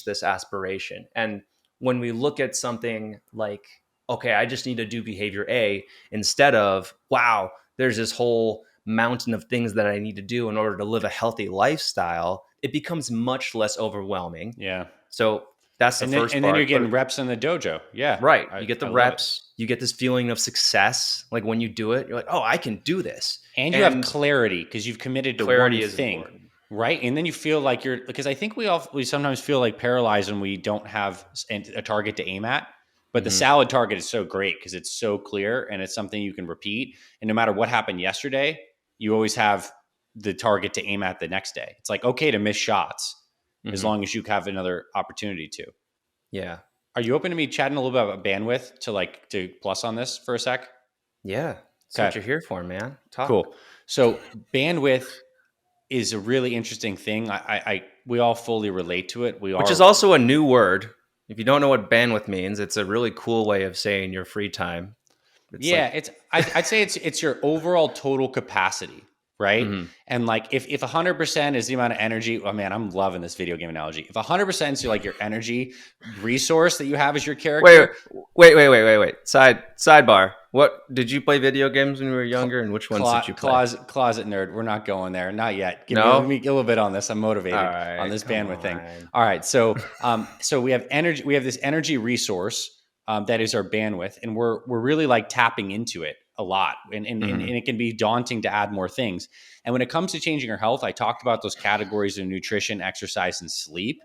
this aspiration. And when we look at something like, okay, I just need to do behavior A, instead of, wow, there's this whole mountain of things that I need to do in order to live a healthy lifestyle, it becomes much less overwhelming. Yeah. So that's the first And then you're part. But getting reps in the dojo. Yeah. right, I you get the I love it. reps, you get this feeling of success. Like when you do it, you're like, oh, I can do this. And you have And clarity because you've committed to one clarity is thing, important. right? And then you feel like you're, because I think we sometimes feel like paralyzed when we don't have a target to aim at. But the Hmm. salad target is so great because it's so clear and it's something you can repeat. And no matter what happened yesterday, you always have the target to aim at the next day. It's like okay to miss shots as Hmm. long as you have another opportunity to. Yeah. Are you open to me chatting a little bit about bandwidth to plus on this for a sec? Yeah. That's what Okay, you're here for, man. Talk. cool. So bandwidth is a really interesting thing. We all fully relate to it. We Which is are. also a new word. If you don't know what bandwidth means, it's a really cool way of saying your free time. It's Yeah, like, it's I'd say it's your overall total capacity, right? mhm. And like if 100% is the amount of energy, oh man, I'm loving this video game analogy. If 100% is like your energy resource that you have as your Wait, character, wait. Sidebar. What did you play video games when you were cl- younger, and which ones did you play? closet nerd, we're not going there, not yet. Let No. me get a little bit on this. I'm All motivated on right. this Come bandwidth thing. on. All right, so we have energy. We have this energy resource that is our bandwidth, and we're really like tapping into it a lot, and Hmm. it can be daunting to add more things. And when it comes to changing our health, I talked about those categories of nutrition, exercise, and sleep.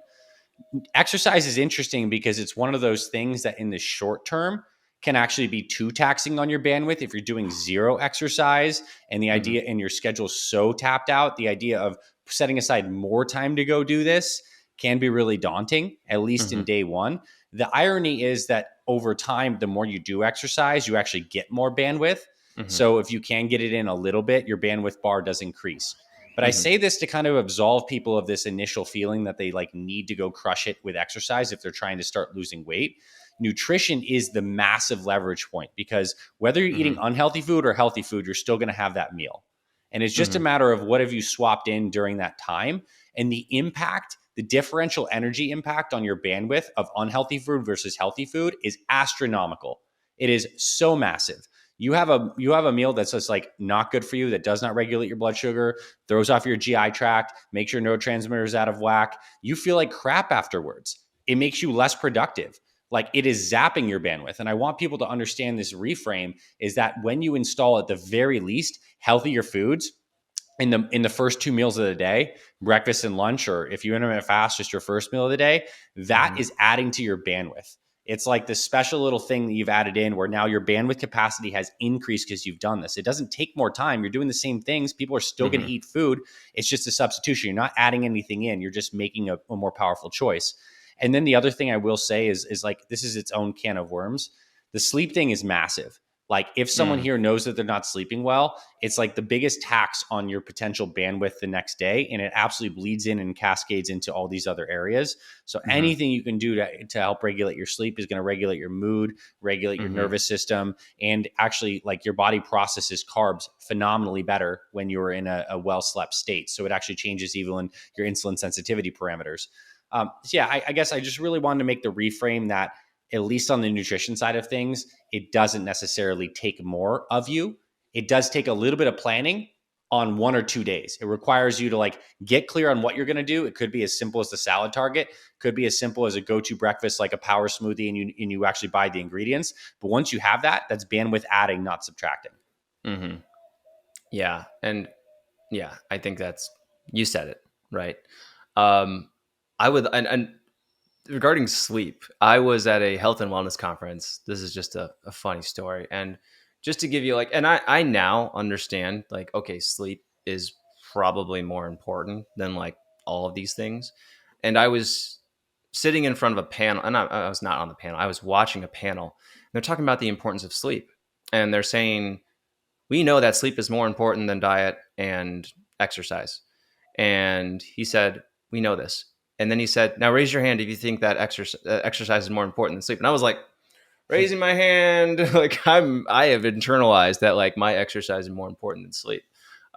Exercise is interesting because it's one of those things that in the short term can actually be too taxing on your bandwidth if you're doing zero exercise and the Hmm. idea and your schedule's so tapped out. The idea of setting aside more time to go do this can be really daunting, at least in Hmm. day one. The irony is that over time, the more you do exercise, you actually get more bandwidth. Hmm. So if you can get it in a little bit, your bandwidth bar does increase. But I Hmm. say this to kind of absolve people of this initial feeling that they like need to go crush it with exercise if they're trying to start losing weight. Nutrition is the massive leverage point because whether you're eating Hmm. unhealthy food or healthy food, you're still going to have that meal. And it's just a Hmm. matter of what have you swapped in during that time and the impact, the differential energy impact on your bandwidth of unhealthy food versus healthy food is astronomical. It is so massive. You have a meal that's just like not good for you, that does not regulate your blood sugar, throws off your GI tract, makes your neurotransmitters out of whack. You feel like crap afterwards. It makes you less productive. Like it is zapping your bandwidth. And I want people to understand this reframe is that when you install at the very least healthier foods in the first two meals of the day, breakfast and lunch, or if you intermittent fast, just your first meal of the day, that Hmm. is adding to your bandwidth. It's like this special little thing that you've added in where now your bandwidth capacity has increased because you've done this. It doesn't take more time. You're doing the same things. People are still going to Hmm. eat food. It's just a substitution. You're not adding anything in. You're just making a more powerful choice. And then the other thing I will say is like this is its own can of worms. The sleep thing is massive. Like if someone Hmm. here knows that they're not sleeping well, it's like the biggest tax on your potential bandwidth the next day. And it absolutely bleeds in and cascades into all these other areas. So Hmm. anything you can do to help regulate your sleep is going to regulate your mood, regulate your Hmm. nervous system, and actually like your body processes carbs phenomenally better when you're in a well slept state. So it actually changes even your insulin sensitivity parameters. So yeah, I guess I just really wanted to make the reframe that at least on the nutrition side of things, it doesn't necessarily take more of you. It does take a little bit of planning on 1 or 2 days. It requires you to like get clear on what you're going to do. It could be as simple as the salad target, could be as simple as a go-to breakfast like a power smoothie and you actually buy the ingredients. But once you have that, that's bandwidth adding, not subtracting. Hmm. Yeah. And yeah, I think that's, you said it, right? Um, I would, and regarding sleep, I was at a health and wellness conference. This is just a funny story. And just to give you like, and I now understand like, okay, sleep is probably more important than like all of these things. And I was sitting in front of a panel, and I was not on the panel. I was watching a panel. They're talking about the importance of sleep. And they're saying, we know that sleep is more important than diet and exercise. And he said, we know this. And then he said, now raise your hand if you think that exercise is more important than sleep. And I was like, raising my hand, like I have internalized that like my exercise is more important than sleep.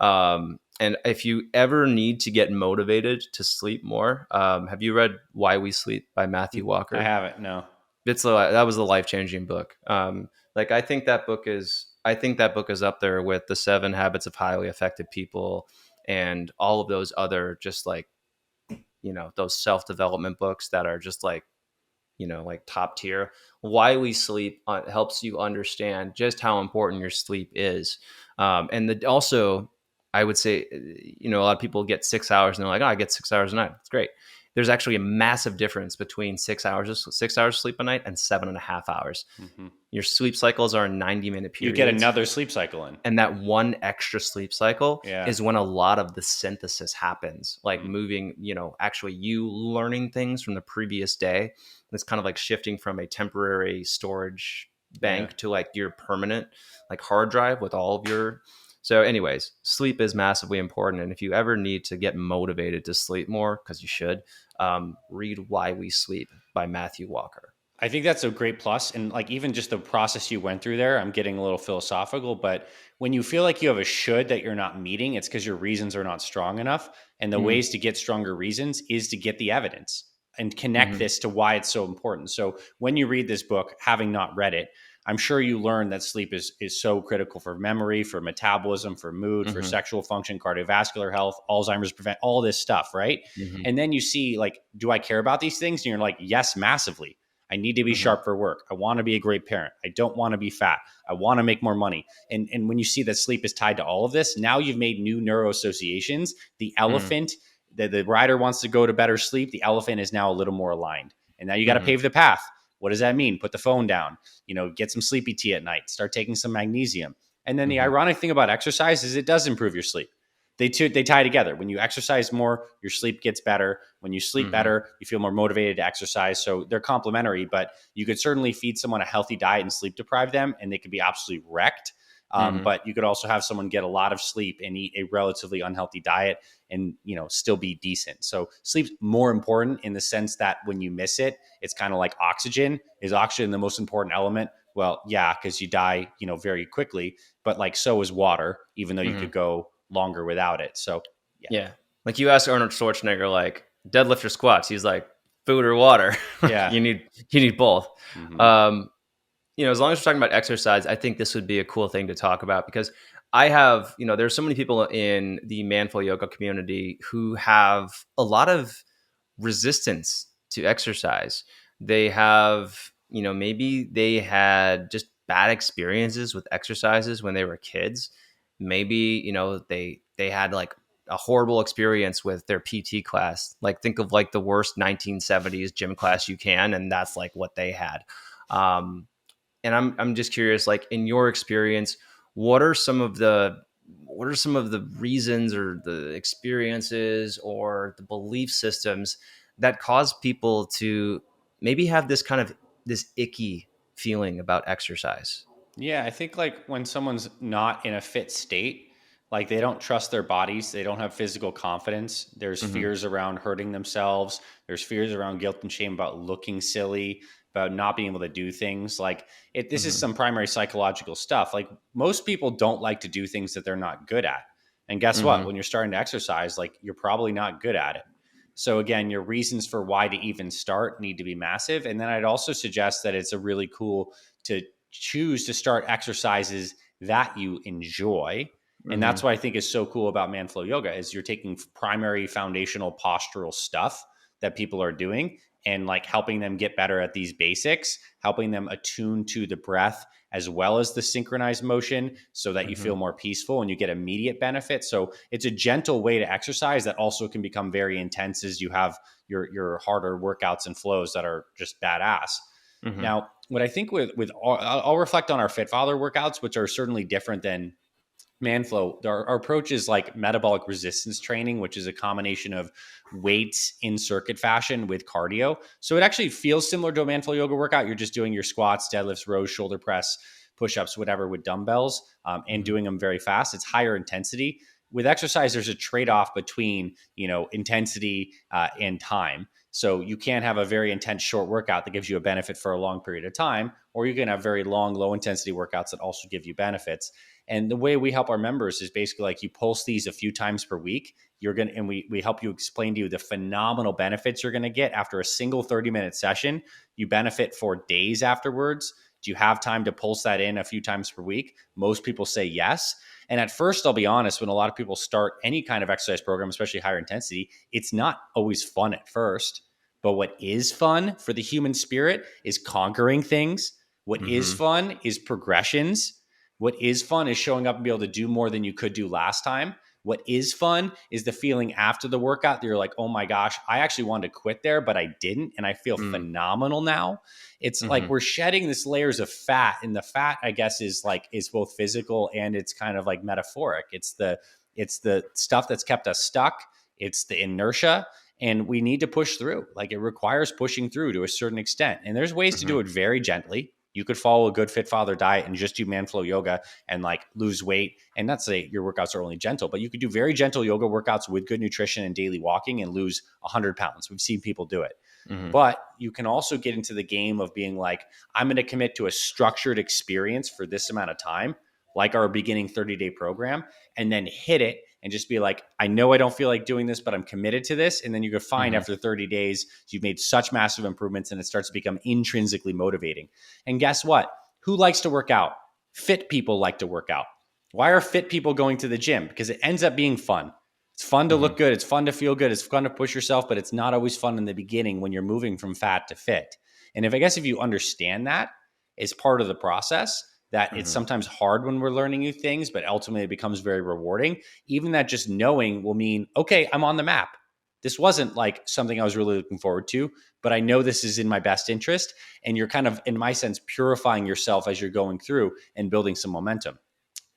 And if you ever need to get motivated to sleep more, have you read Why We Sleep by Matthew I Walker? haven't, no. That was a life changing book. Like I think that book is up there with the 7 Habits of Highly Effective People and all of those other just like, those self development books that are just like, like top tier. Why We Sleep helps you understand just how important your sleep is. Also, I would say, a lot of people get 6 hours and they're like, oh, I get 6 hours a night. It's great. there's actually a massive difference between 6 hours sleep a night and 7.5 hours. Hmm. Your sleep cycles are in 90-minute You get periods. another sleep cycle in. And that one extra sleep cycle Yeah. is when a lot of the synthesis happens, like Mm. moving, actually you learning things from the previous day. It's kind of like shifting from a temporary storage Yeah. bank to like your permanent like hard drive with all of your. So anyways, sleep is massively important. And if you ever need to get motivated to sleep more, because you should, read Why We Sleep by Matthew Walker. I think that's a great plus. And like even just the process you went through there, I'm getting a little philosophical, but when you feel like you have a should that you're not meeting, it's because your reasons are not strong enough. And the Mm-hmm. ways to get stronger reasons is to get the evidence and connect Mm-hmm. this to why it's so important. So when you read this book, having not read it, I'm sure you learn that sleep is so critical for memory, for metabolism, for mood, for Mm-hmm. sexual function, cardiovascular health, Alzheimer's prevent, all this stuff, right? Mm-hmm. And then you see like, do I care about these things? And you're like, yes, massively. I need to be Mm-hmm. sharp for work. I want to be a great parent. I don't want to be fat. I want to make more money. And when you see that sleep is tied to all of this, now you've made new neuro associations. The elephant, the rider wants to go to better sleep. The elephant is now a little more aligned. And now you got to Mm-hmm. pave the path. What does that mean? Put the phone down, get some sleepy tea at night, start taking some magnesium. And then the Mm-hmm. ironic thing about exercise is it does improve your sleep. They tie together. When you exercise more, your sleep gets better. When you sleep Mm-hmm. better, you feel more motivated to exercise. So they're complementary, but you could certainly feed someone a healthy diet and sleep deprive them, and they could be absolutely wrecked. Mm-hmm. But you could also have someone get a lot of sleep and eat a relatively unhealthy diet and still be decent. So sleep's more important in the sense that when you miss it, it's kind of like oxygen. Is oxygen the most important element? Well, yeah, because you die, very quickly. But like so is water, even though you Mm-hmm. could go longer without it. So yeah, Yeah. Like you ask Arnold Schwarzenegger, like deadlift or squats, he's like food or water. Like yeah. you need both. Hmm. Um, as long as we're talking about exercise, I think this would be a cool thing to talk about because I have, there's so many people in the Manful Yoga community who have a lot of resistance to exercise. They have, maybe they had just bad experiences with exercises when they were kids. Maybe, they had like a horrible experience with their PT class. Like think of like the worst 1970s gym class you can, and that's like what they had. Um, and I'm just curious, like in your experience, what are some of the reasons or the experiences or the belief systems that cause people to maybe have this kind of this icky feeling about exercise? Yeah, I think like when someone's not in a fit state, like they don't trust their bodies, they don't have physical confidence. There's Hmm. fears around hurting themselves. There's fears around guilt and shame about looking silly, about not being able to do things. Like this is Hmm. some primary psychological stuff. Like most people don't like to do things that they're not good at. And guess what? Hmm. When you're starting to exercise, like you're probably not good at it. So again, your reasons for why to even start need to be massive. And then I'd also suggest that it's a really cool to choose to start exercises that you enjoy. And Hmm. that's what I think is so cool about Manflow Yoga is you're taking primary foundational postural stuff that people are doing and like helping them get better at these basics, helping them attune to the breath as well as the synchronized motion so that you Hmm. feel more peaceful and you get immediate benefit. So it's a gentle way to exercise that also can become very intense as you have your harder workouts and flows that are just badass. Hmm. Now, what I think with I'll reflect on our FitFather workouts, which are certainly different than Manflow. Our approach is like metabolic resistance training, which is a combination of weights in circuit fashion with cardio. So it actually feels similar to a Manflow yoga workout. You're just doing your squats, deadlifts, rows, shoulder press, push-ups, whatever with dumbbells, and Hmm. doing them very fast. It's higher intensity. With exercise, there's a trade-off between intensity and time. So you can't have a very intense short workout that gives you a benefit for a long period of time, or you can have very long, low intensity workouts that also give you benefits. And the way we help our members is basically like you pulse these a few times per week. And we help you explain to you the phenomenal benefits you're going to get after a single 30-minute session. You benefit for days afterwards. Do you have time to pulse that in a few times per week? Most people say yes. And at first, I'll be honest, when a lot of people start any kind of exercise program, especially higher intensity, it's not always fun at first. But what is fun for the human spirit is conquering things. What is Hmm. fun is progressions. What is fun is showing up and be able to do more than you could do last time. What is fun is the feeling after the workout that you're like, oh my gosh, I actually wanted to quit there, but I didn't. And I feel Mm. phenomenal now. It's like Mhm. we're shedding this layers of fat. And the fat, I guess, is both physical and it's kind of like metaphoric. It's the stuff that's kept us stuck. It's the inertia. And we need to push through. Like it requires pushing through to a certain extent. And there's ways to do Mhm. it very gently. You could follow a good Fit Father diet and just do man flow yoga and like lose weight. And not say your workouts are only gentle, but you could do very gentle yoga workouts with good nutrition and daily walking and lose 100 pounds. We've seen people do it. Mhm. But you can also get into the game of being like, I'm going to commit to a structured experience for this amount of time, like our beginning 30-day program, and then hit it and just be like, I know I don't feel like doing this, but I'm committed to this. And then you can find Mhm. after 30 days, you've made such massive improvements and it starts to become intrinsically motivating. And guess what? Who likes to work out? Fit people like to work out. Why are fit people going to the gym? Because it ends up being fun. It's fun to Mhm. look good. It's fun to feel good. It's fun to push yourself, but it's not always fun in the beginning when you're moving from fat to fit. And if you understand that as part of the process, that it's Mhm. sometimes hard when we're learning new things, but ultimately it becomes very rewarding. Even that just knowing will mean, okay, I'm on the map. This wasn't like something I was really looking forward to, but I know this is in my best interest. And you're kind of, in my sense, purifying yourself as you're going through and building some momentum.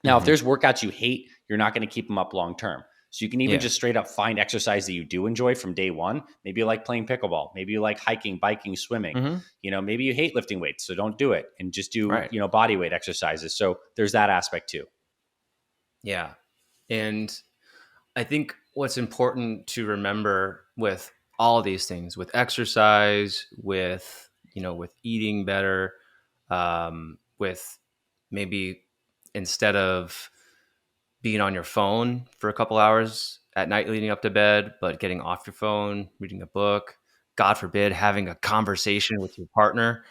Now, if Mhm. there's workouts you hate, you're not going to keep them up long term. So you can even Yeah. just straight up find exercise that you do enjoy from day one. Maybe you like playing pickleball. Maybe you like hiking, biking, swimming. Mhm. Maybe you hate lifting weights, so don't do it and just do, Right. body weight exercises. So there's that aspect too. Yeah. And I think what's important to remember with all these things, with exercise, with with eating better, with maybe instead of being on your phone for a couple hours at night leading up to bed, but getting off your phone, reading a book, God forbid, having a conversation with your partner,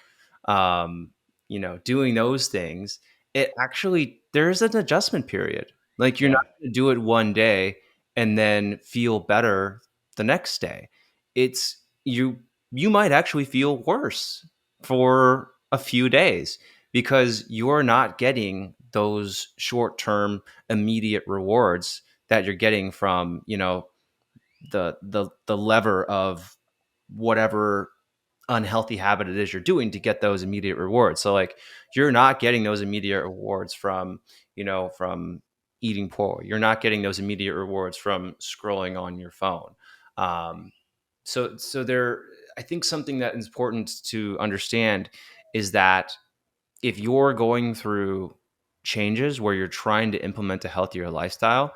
doing those things, it actually, there's an adjustment period. Like you're not Yeah. going to do it one day and then feel better the next day. It's you might actually feel worse for a few days because you're not getting those short-term immediate rewards that you're getting from the lever of whatever unhealthy habit it is you're doing to get those immediate rewards. So like you're not getting those immediate rewards from eating poor. You're not getting those immediate rewards from scrolling on your phone. um, so there, I think something that is important to understand is that if you're going through changes where you're trying to implement a healthier lifestyle,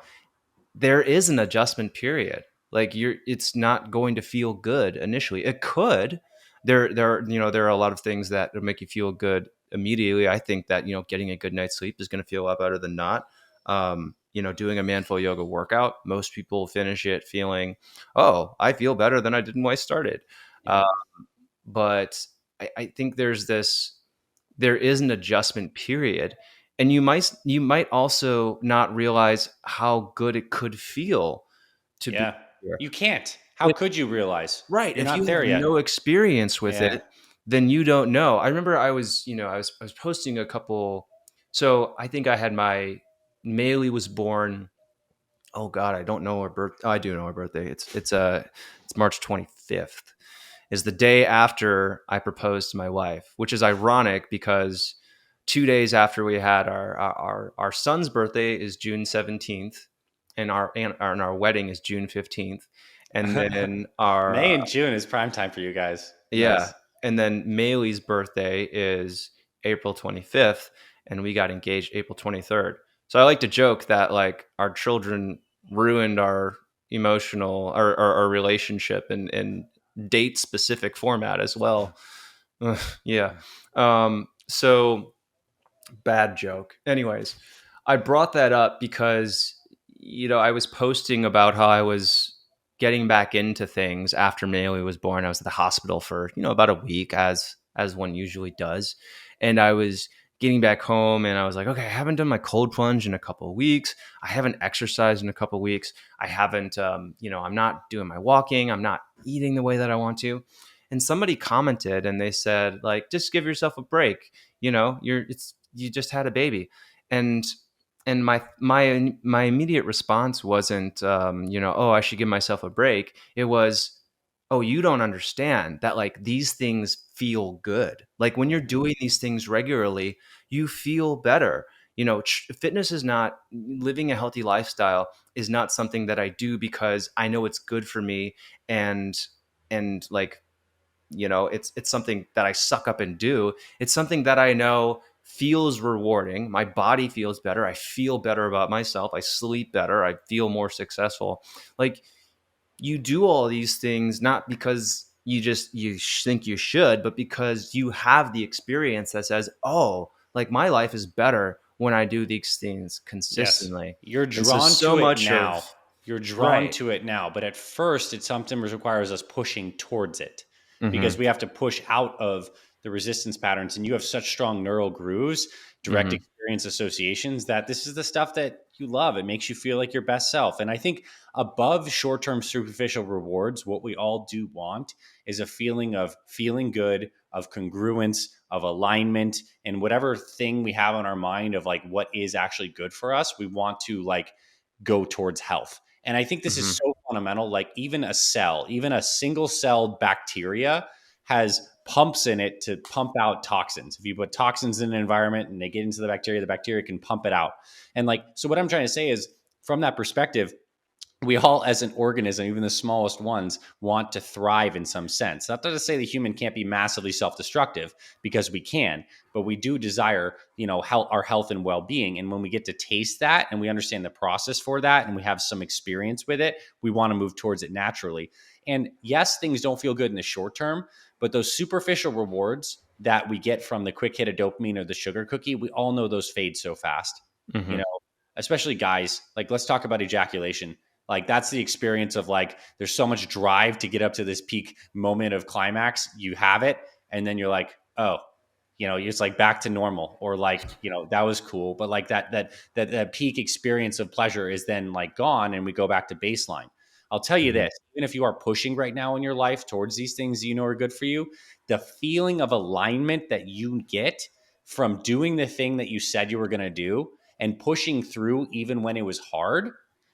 there is an adjustment period. Like it's not going to feel good initially. It could. There are a lot of things that will make you feel good immediately. I think that getting a good night's sleep is going to feel a lot better than not. Doing a manful yoga workout, most people finish it feeling, oh, I feel better than I did when I started. Yeah. Uh, but I think there is an adjustment period, and you might also not realize how good it could feel to be Yeah. here. You can't. How If, could you realize? right, You're if you not have there yet. no experience with Yeah. it, then you don't know. I remember I was posting a couple. So I think I had my Maylee was born. Oh God, I don't know her birth. Oh, I do know her birthday. It's March 25th. Is the day after I proposed to my wife, which is ironic because 2 days after we had our son's birthday is June 17th, and our wedding is June 15th, and then our May and June is prime time for you guys. yeah, Nice. and then Maylee's birthday is April 25th, and we got engaged April 23rd. So I like to joke that like our children ruined our emotional our relationship in date specific format as well. Ugh, yeah. So bad joke. Anyways, I brought that up because I was posting about how I was getting back into things after Maylee was born. I was at the hospital for about a week, as one usually does, and I was getting back home, and I was like, okay, I haven't done my cold plunge in a couple of weeks. I haven't exercised in a couple of weeks. I haven't, I'm not doing my walking. I'm not eating the way that I want to. And somebody commented, and they said, like, just give yourself a break. You just had a baby. And and my immediate response wasn't, oh, I should give myself a break. It was, oh, you don't understand that, like, these things feel good. Like, when you're Mhm. doing these things regularly, you feel better. Fitness is not, living a healthy lifestyle is not something that I do because I know it's good for me, and like, it's something that I suck up and do. It's something that I know feels rewarding. My body feels better. I feel better about myself. I sleep better. I feel more successful. Like, you do all these things not because you think you should, but because you have the experience that says, oh, like, my life is better when I do these things Yes. consistently. You're And so drawn so to it much of now. You're drawn right. to it now. But at first, it sometimes requires us pushing towards it because Mm-hmm. we have to push out of the resistance patterns. And you have such strong neural grooves, direct Mm-hmm. experience associations, that this is the stuff that you love. It makes you feel like your best self. And I think above short term superficial rewards, what we all do want is a feeling of feeling good, of congruence, of alignment, and whatever thing we have on our mind of like what is actually good for us, we want to like go towards health. And I think this is Mm-hmm. so fundamental. Like even a cell, even a single celled bacteria has pumps in it to pump out toxins. If you put toxins in an environment and they get into the bacteria can pump it out. And like, so what I'm trying to say is from that perspective, we all as an organism, even the smallest ones, want to thrive in some sense. Not to say the human can't be massively self-destructive, because we can, but we do desire, our health and well-being. And when we get to taste that and we understand the process for that and we have some experience with it, we want to move towards it naturally. And yes, things don't feel good in the short term, but those superficial rewards that we get from the quick hit of dopamine or the sugar cookie, we all know those fade so fast. you Mm-hmm. know Especially guys, like let's talk about ejaculation. Like that's the experience of like there's so much drive to get up to this peak moment of climax. You have it, and then you're like, oh, it's like back to normal, or like that was cool, but like that peak experience of pleasure is then like gone, and we go back to baseline. I'll tell you Mm-hmm. this: even if you are pushing right now in your life towards these things are good for you, the feeling of alignment that you get from doing the thing that you said you were going to do and pushing through even when it was hard,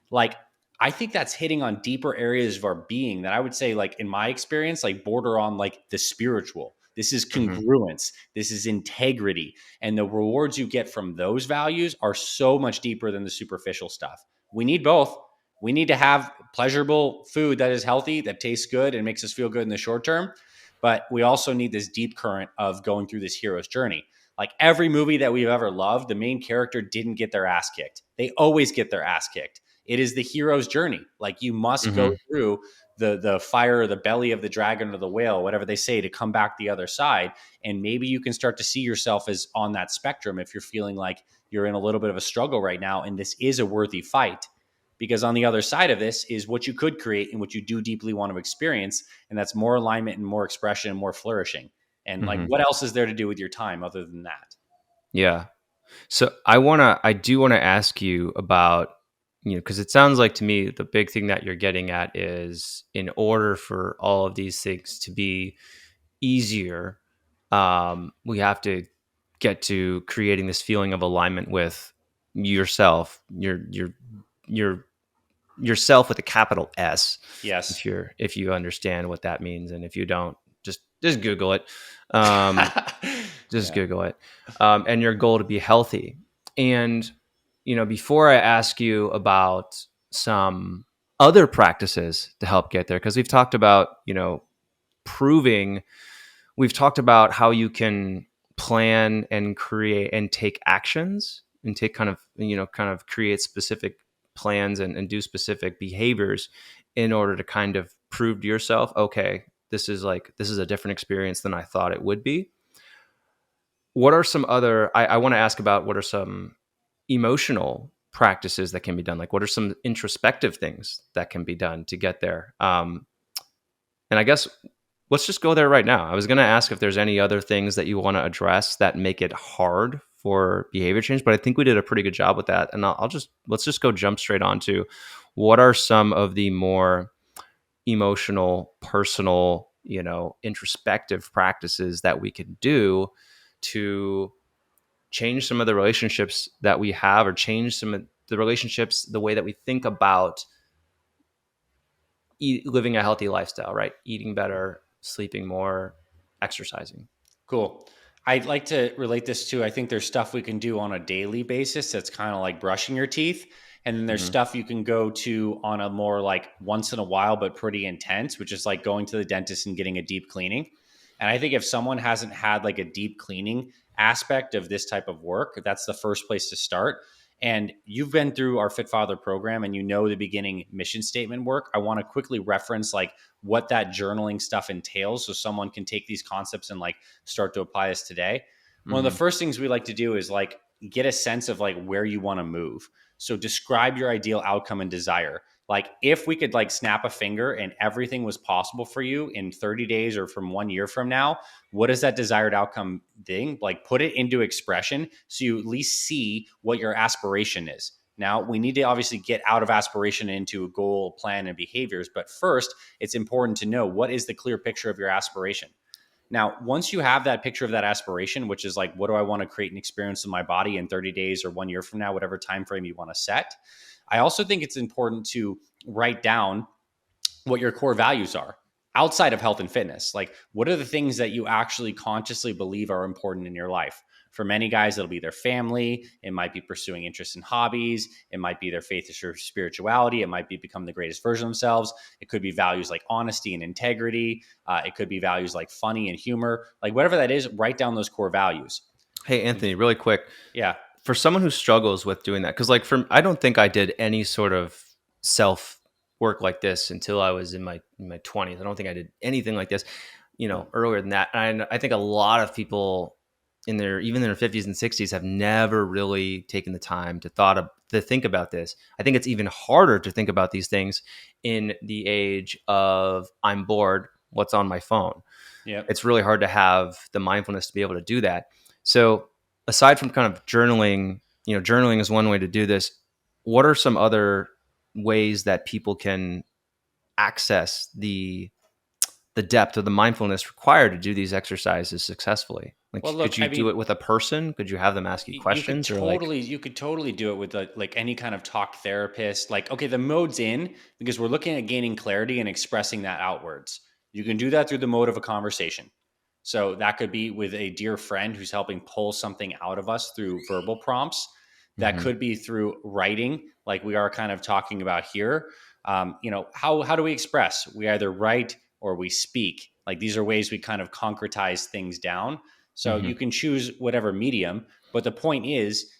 like I think that's hitting on deeper areas of our being that I would say, like in my experience, like border on like the spiritual. This is Mm-hmm. congruence. This is integrity. And the rewards you get from those values are so much deeper than the superficial stuff. We need both. We need to have pleasurable food that is healthy, that tastes good, and makes us feel good in the short term. But we also need this deep current of going through this hero's journey. Like every movie that we've ever loved, the main character didn't get their ass kicked. They always get their ass kicked. It is the hero's journey. Like you must go Mm-hmm. through the fire or the belly of the dragon or the whale, whatever they say, to come back the other side. And maybe you can start to see yourself as on that spectrum if you're feeling like you're in a little bit of a struggle right now, and this is a worthy fight. Because on the other side of this is what you could create and what you do deeply want to experience, and that's more alignment and more expression and more flourishing. And like, Mm-hmm. what else is there to do with your time other than that? Yeah. So I do want to ask you about, because it sounds like to me the big thing that you're getting at is, in order for all of these things to be easier, we have to get to creating this feeling of alignment with yourself, your yourself with a capital S. Yes. If you understand what that means, and if you don't, just Google it. Um, just Yeah. Google it. And your goal to be healthy. And, before I ask you about some other practices to help get there, because we've talked about, proving, we've talked about how you can plan and create and take actions and take kind of create specific plans and do specific behaviors in order to kind of prove to yourself, okay, this is a different experience than I thought it would be. What are some other, I want to ask about what are some emotional practices that can be done? Like, what are some introspective things that can be done to get there? And I guess let's just go there right now. I was going to ask if there's any other things that you want to address that make it hard for behavior change, but I think we did a pretty good job with that. And let's just go jump straight on to what are some of the more emotional, personal, introspective practices that we can do to change some of the relationships that we have, or change some of the relationships, the way that we think about living a healthy lifestyle, right? Eating better, sleeping more, exercising. Cool. I'd like to relate this to, I think there's stuff we can do on a daily basis that's kind of like brushing your teeth. And then there's Mm-hmm. stuff you can go to on a more like once in a while, but pretty intense, which is like going to the dentist and getting a deep cleaning. And I think if someone hasn't had like a deep cleaning aspect of this type of work, that's the first place to start. And you've been through our Fit Father program and you know the beginning mission statement work. I want to quickly reference like what that journaling stuff entails so someone can take these concepts and like start to apply this today. One of the Mm-hmm. first things we like to do is like get a sense of like where you want to move. So describe your ideal outcome and desire. Like if we could like snap a finger and everything was possible for you in 30 days or from 1 year from now, what is that desired outcome thing? Like put it into expression so you at least see what your aspiration is. Now, we need to obviously get out of aspiration into a goal, plan, and behaviors. But first, it's important to know what is the clear picture of your aspiration. Now, once you have that picture of that aspiration, which is like, what do I want to create an experience in my body in 30 days or 1 year from now, whatever time frame you want to set, I also think it's important to write down what your core values are outside of health and fitness. Like, what are the things that you actually consciously believe are important in your life? For many guys, it'll be their family. It might be pursuing interests and hobbies. It might be their faith or spirituality. It might be become the greatest version of themselves. It could be values like honesty and integrity. It could be values like funny and humor. Like, whatever that is, write down those core values. Hey, Anthony, really quick, Yeah. for someone who struggles with doing that, because like I don't think I did any sort of self work like this until I was in my 20s. I don't think I did anything like this, earlier than that. And I think a lot of people in their 50s and 60s have never really taken the time to think about this. I think it's even harder to think about these things in the age of I'm bored, what's on my phone. Yep. It's really hard to have the mindfulness to be able to do that. So aside from kind of journaling, journaling is one way to do this. What are some other ways that people can access the depth of the mindfulness required to do these exercises successfully? Like, Well, could look, you I do mean, it with a person? Could you have them ask you questions, or like? you could totally do it with like any kind of talk therapist. Like, okay, the mode's in because we're looking at gaining clarity and expressing that outwards. You can do that through the mode of a conversation. So that could be with a dear friend who's helping pull something out of us through verbal prompts. That Mhm. could be through writing, like we are kind of talking about here. How do we express? We either write or we speak. Like these are ways we kind of concretize things down. So you Mhm. can choose whatever medium, but the point is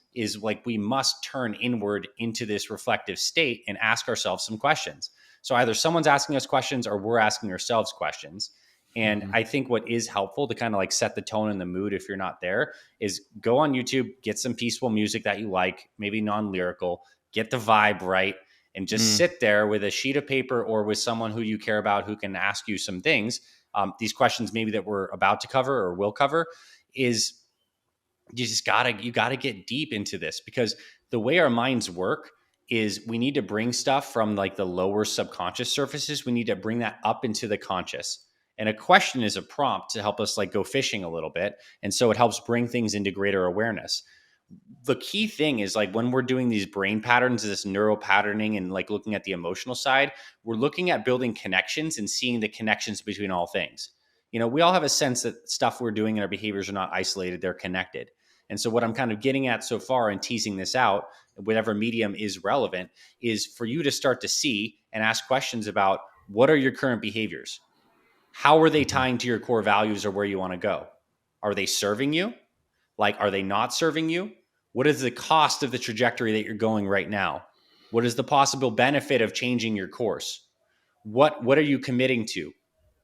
like we must turn inward into this reflective state and ask ourselves some questions. So either someone's asking us questions or we're asking ourselves questions. And Mhm. I think what is helpful to kind of like set the tone and the mood if you're not there is go on YouTube, get some peaceful music that you like, maybe non-lyrical, get the vibe right, and just Mm. sit there with a sheet of paper or with someone who you care about who can ask you some things. These questions maybe that we're about to cover or will cover is you gotta get deep into this because the way our minds work is we need to bring stuff from like the lower subconscious surfaces. We need to bring that up into the conscious. And a question is a prompt to help us like go fishing a little bit. And so it helps bring things into greater awareness. The key thing is like when we're doing these brain patterns, this neural patterning and like looking at the emotional side, we're looking at building connections and seeing the connections between all things. We all have a sense that stuff we're doing and our behaviors are not isolated, they're connected. And so what I'm kind of getting at so far and teasing this out, whatever medium is relevant, is for you to start to see and ask questions about what are your current behaviors? How are they Mhm. tying to your core values or where you want to go? Are they serving you? Like, are they not serving you? What is the cost of the trajectory that you're going right now? What is the possible benefit of changing your course? What are you committing to?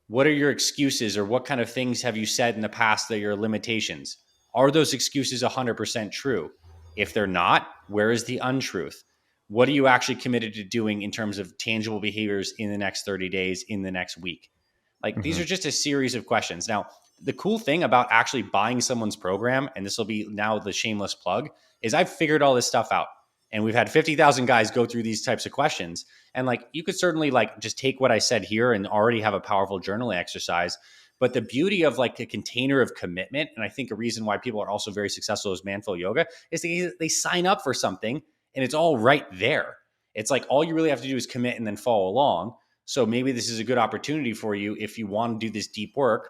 What are your excuses or what kind of things have you said in the past that are your limitations? Are those excuses 100% true? If they're not, where is the untruth? What are you actually committed to doing in terms of tangible behaviors in the next 30 days, in the next week? Like these Mhm. are just a series of questions. Now, the cool thing about actually buying someone's program, and this will be now the shameless plug, is I've figured all this stuff out. And we've had 50,000 guys go through these types of questions. And like, you could certainly like just take what I said here and already have a powerful journaling exercise. But the beauty of like a container of commitment, and I think a reason why people are also very successful as Manful Yoga, is they sign up for something and it's all right there. It's like all you really have to do is commit and then follow along. So maybe this is a good opportunity for you if you want to do this deep work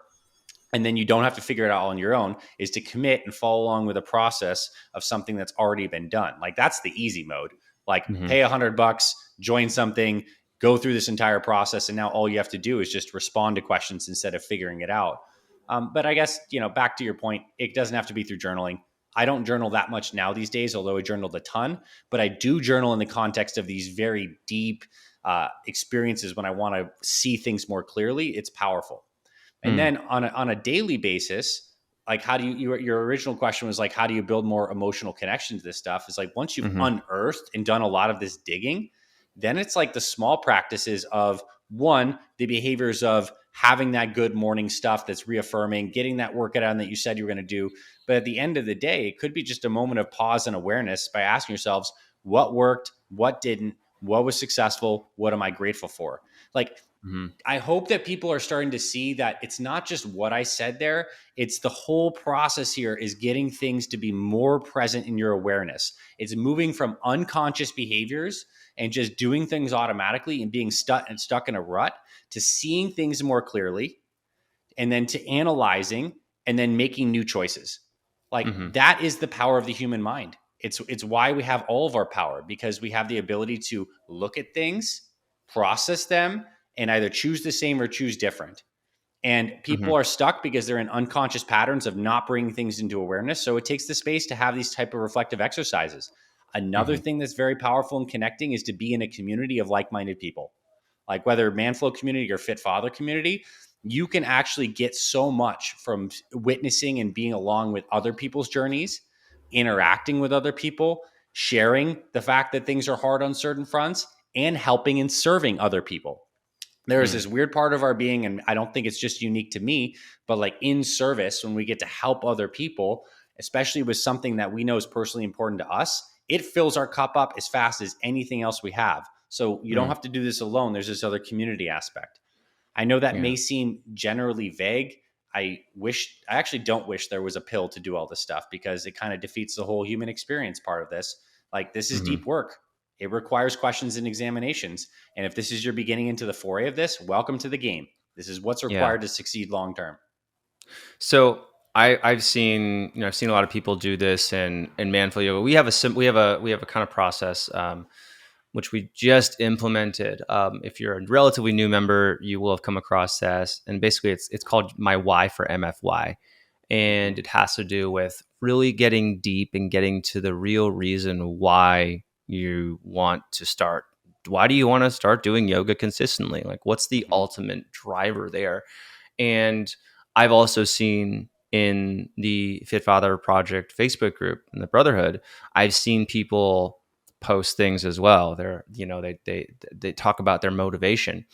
and then you don't have to figure it out on your own, is to commit and follow along with a process of something that's already been done. Like that's the easy mode. Like Hmm. pay $100, join something, go through this entire process, and now all you have to do is just respond to questions instead of figuring it out. But I guess, back to your point, it doesn't have to be through journaling. I don't journal that much now these days, although I journaled a ton, but I do journal in the context of these very deep experiences when I want to see things more clearly. It's powerful. And Mm. then on a daily basis, like how do your original question was like, how do you build more emotional connection to this stuff? Is like once you've Hmm. unearthed and done a lot of this digging, then it's like the small practices of one, the behaviors of having that good morning stuff that's reaffirming, getting that workout on that you said you were going to do. But at the end of the day, it could be just a moment of pause and awareness by asking yourselves what worked, what didn't, what was successful, what am I grateful for? Like Hmm. I hope that people are starting to see that it's not just what I said there. It's the whole process here is getting things to be more present in your awareness. It's moving from unconscious behaviors and just doing things automatically and being stuck in a rut to seeing things more clearly and then to analyzing and then making new choices. Like Hmm. that is the power of the human mind. It's why we have all of our power, because we have the ability to look at things, process them, and either choose the same or choose different. And Hmm. people are stuck because they're in unconscious patterns of not bringing things into awareness. So it takes the space to have these type of reflective exercises. Another Hmm. thing that's very powerful in connecting is to be in a community of like-minded people. Like whether Manflow community or Fit Father community, you can actually get so much from witnessing and being along with other people's journeys, interacting with other people, sharing the fact that things are hard on certain fronts, and helping and serving other people. There is Mm. this weird part of our being, and I don't think it's just unique to me, but like in service, when we get to help other people, especially with something that we know is personally important to us, it fills our cup up as fast as anything else we have. So you don't Mm. have to do this alone. There's this other community aspect. I know that Yeah. may seem generally vague. I actually don't wish there was a pill to do all this stuff, because it kind of defeats the whole human experience part of this. Like, this is Hmm. deep work. It requires questions and examinations. And if this is your beginning into the foray of this, welcome to the game. This is what's Yeah. required to succeed long term. So I've seen, I've seen a lot of people do this in Manful Yoga. We have we have a kind of process, which we just implemented. If you're a relatively new member, you will have come across this, and basically it's called my Y for MFY, Mm-hmm. and it has to do with really getting deep and getting to the real reason why you want to start. Why do you want to start doing yoga consistently? Like, what's the Mm-hmm. ultimate driver there? And I've also seen in the Fit Father Project Facebook group and the Brotherhood, I've seen people post things as well. They talk about their motivation,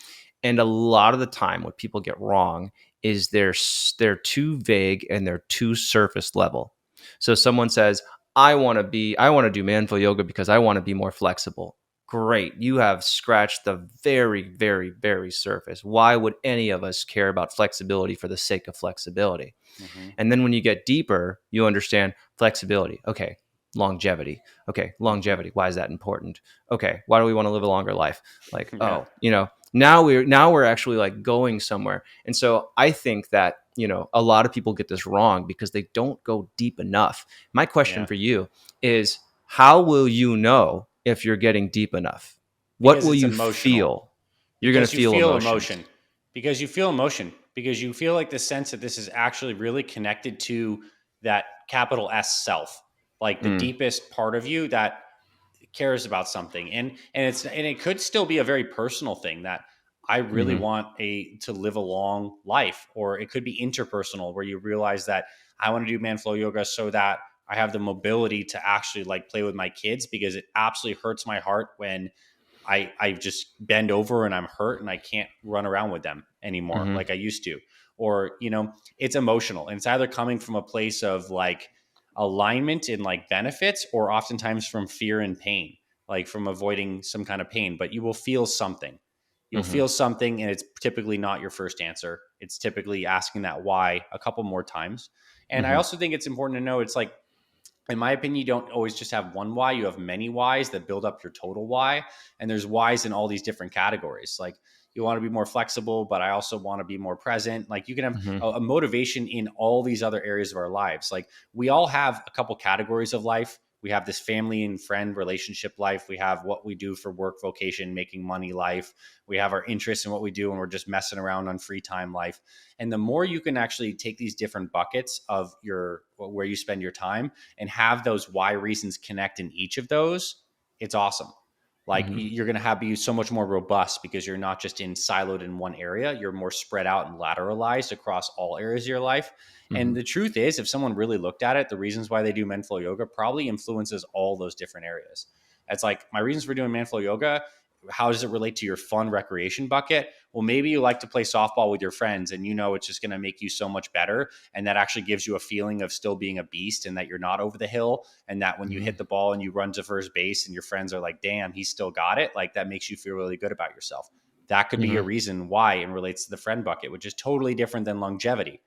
and a lot of the time, what people get wrong is they're too vague and they're too surface level. So someone says, I want to do manful yoga because I want to be more flexible. Great. You have scratched the very, very, very surface. Why would any of us care about flexibility for the sake of flexibility? Mm-hmm. And then when you get deeper, you understand flexibility. Okay, longevity. Okay, Mm-hmm. longevity. Why is that important? Okay, why do we want to live a longer life? Like, Yeah. oh, now we're actually like going somewhere. And so I think that, a lot of people get this wrong because they don't go deep enough. My question Yeah. for you is, how will you know if you're getting deep enough? What Because will it's you emotional. feel? You're going to Because you feel feel emotions. emotion. Because you feel emotion. Because you feel like the sense that this is actually really connected to that capital S self, like the Mm. deepest part of you that cares about something. And it could still be a very personal thing that I really Hmm. want a to live a long life, or it could be interpersonal where you realize that I want to do man flow yoga so that I have the mobility to actually like play with my kids, because it absolutely hurts my heart when I just bend over and I'm hurt and I can't run around with them anymore Hmm. like I used to. Or, it's emotional. And it's either coming from a place of like alignment and like benefits, or oftentimes from fear and pain. like from avoiding some kind of pain, but you will feel something. You'll Hmm. feel something, and it's typically not your first answer. It's typically asking that why a couple more times. And I Hmm. also think it's important to know it's like, in my opinion, you don't always just have one why. You have many whys that build up your total why. And there's whys in all these different categories. Like, you want to be more flexible, but I also want to be more present. Like, you can have Hmm. a motivation in all these other areas of our lives. Like, we all have a couple categories of life. We have this family and friend relationship life. We have what we do for work, vocation, making money life. We have our interests in what we do, and we're just messing around on free time life. And the more you can actually take these different buckets of your where you spend your time and have those why reasons connect in each of those, it's awesome. Like, Hmm. you're going to have be so much more robust because you're not just in siloed in one area. You're more spread out and lateralized across all areas of your life. And Hmm. the truth is, if someone really looked at it, the reasons why they do mental yoga probably influences all those different areas. It's like, my reasons for doing mental yoga, how does it relate to your fun recreation bucket? Well, maybe you like to play softball with your friends, and you know it's just going to make you so much better, and that actually gives you a feeling of still being a beast and that you're not over the hill, and that when you Hmm. hit the ball and you run to first base and your friends are like, damn, he still got it, like, that makes you feel really good about yourself. That could be a Hmm. reason why it relates to the friend bucket, which is totally different than longevity,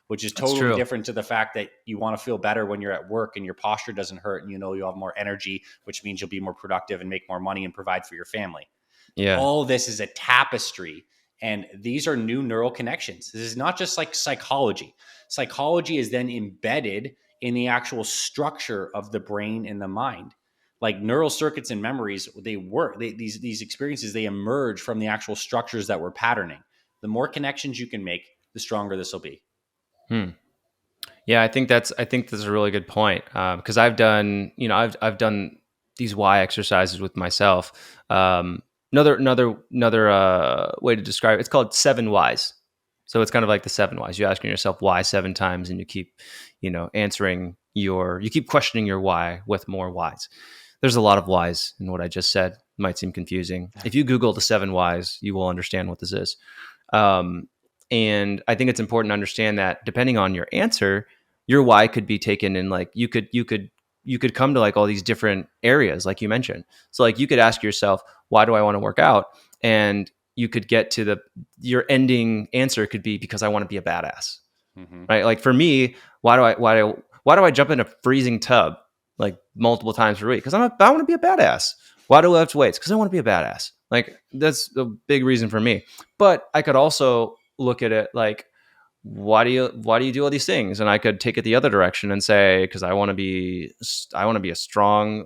which is That's totally true. different to the fact that you want to feel better when you're at work and your posture doesn't hurt, and you know you'll have more energy, which means you'll be more productive and make more money and provide for your family. Yeah. All this is a tapestry, and these are new neural connections. This is not just like psychology. Psychology is then embedded in the actual structure of the brain and the mind. Like, neural circuits and memories, these experiences, they emerge from the actual structures that we're patterning. The more connections you can make, the stronger this will be. Hmm. Yeah, I think that's a really good point, because I've done, I've done these why exercises with myself. Another way to describe it, it's called seven whys. So it's kind of like the seven whys. You're asking yourself why seven times, and you keep, you keep questioning your why with more whys. There's a lot of whys in what I just said. It might seem confusing. If you Google the seven whys, you will understand what this is. Um, and I think it's important to understand that depending on your answer, your why could be taken in, like, you could come to like all these different areas, like you mentioned. So like you could ask yourself, why do I want to work out? And you could get to your ending answer could be because I want to be a badass, Mm-hmm. right? Like for me, why do I jump in a freezing tub like multiple times per week? Because I want to be a badass. Why do I lift weights? Because I want to be a badass. Like that's a big reason for me. But I could also look at it like, why do you do all these things? And I could take it the other direction and say, because I want to be a strong,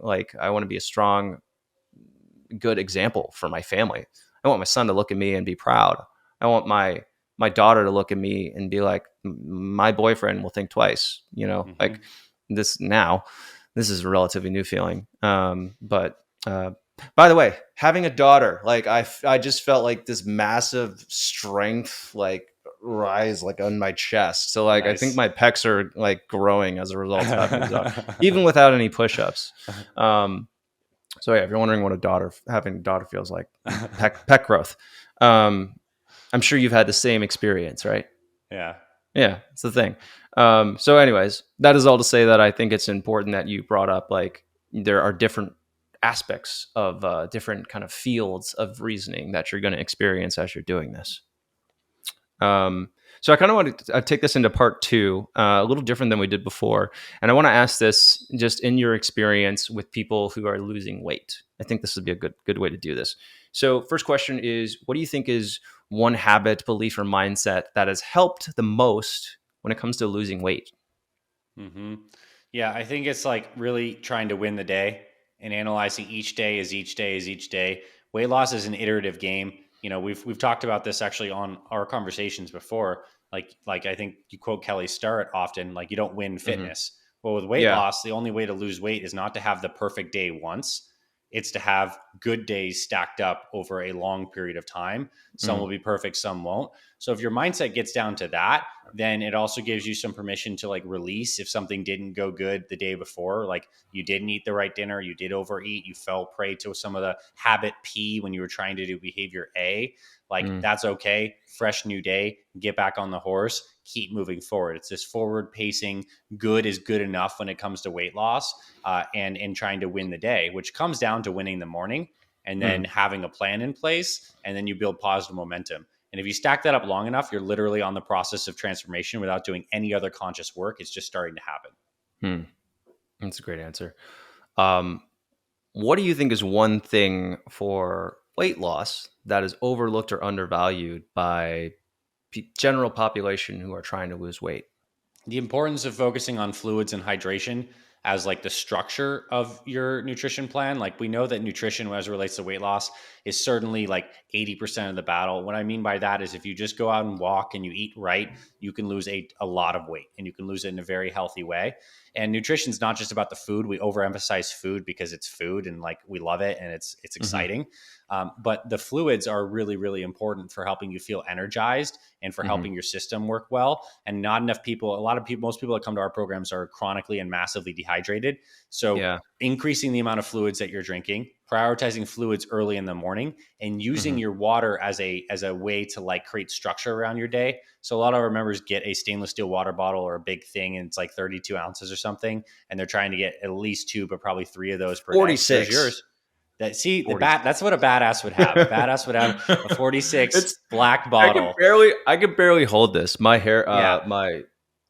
good example for my family. I want my son to look at me and be proud. I want my daughter to look at me and be like, my boyfriend will think twice. Mm-hmm. Like this now. This is a relatively new feeling. But by the way, having a daughter, like I just felt like this massive strength, like rise like on my chest. So like I think Nice. my pecs are like growing as a result of having a daughter, even without any push-ups. Um, so yeah, if you're wondering what having a daughter feels like, pec growth. Um, I'm sure you've had the same experience, right? Yeah. Yeah, it's the thing. So, anyways, that is all to say that I think it's important that you brought up like there are different aspects of different kind of fields of reasoning that you're going to experience as you're doing this. Um, so I kind of want to take this into part two, a little different than we did before, and I want to ask this just in your experience with people who are losing weight. I think this would be a good way to do this. So, first question is, what do you think is one habit, belief, or mindset that has helped the most when it comes to losing weight? Mm-hmm. Yeah, I think it's like really trying to win the day and analyzing each day as each day as each day. Weight loss is an iterative game. We've talked about this actually on our conversations before. Like I think you quote Kelly Starrett often. Like, you don't win Hmm. fitness. Well, with weight Yeah. loss, the only way to lose weight is not to have the perfect day once. It's to have good days stacked up over a long period of time. Some Mm. will be perfect, some won't. So if your mindset gets down to that, then it also gives you some permission to like release if something didn't go good the day before. Like, you didn't eat the right dinner, you did overeat, you fell prey to some of the habit P when you were trying to do behavior A. like Mm. that's okay. Fresh new day, get back on the horse, keep moving forward. It's this forward pacing. Good is good enough when it comes to weight loss, and in trying to win the day, which comes down to winning the morning and then Mm. having a plan in place, and then you build positive momentum. And if you stack that up long enough, you're literally on the process of transformation without doing any other conscious work. It's just starting to happen. Mm. That's a great answer. Um, what do you think is one thing for weight loss that is overlooked or undervalued by general population who are trying to lose weight? The importance of focusing on fluids and hydration as like the structure of your nutrition plan. Like we know that nutrition as it relates to weight loss is certainly like 80% of the battle. What I mean by that is if you just go out and walk and you eat right, you can lose a lot of weight, and you can lose it in a very healthy way. And nutrition is not just about the food. We overemphasize food because it's food and like we love it and it's Hmm. exciting. But the fluids are really, really important for helping you feel energized and for Hmm. helping your system work well. And not enough people, a lot of people, most people that come to our programs are chronically and massively dehydrated. So Yeah. increasing the amount of fluids that you're drinking, prioritizing fluids early in the morning, and using Hmm. your water as a way to like create structure around your day. So a lot of our members get a stainless steel water bottle or a big thing, and it's like 32 ounces or something, and they're trying to get at least two, but probably three of those per day. There's 46. yours. That see the bat. 46. That's what a badass would have. A badass would have a 46 It's black I can bottle. barely I can barely hold this. My hair Yeah,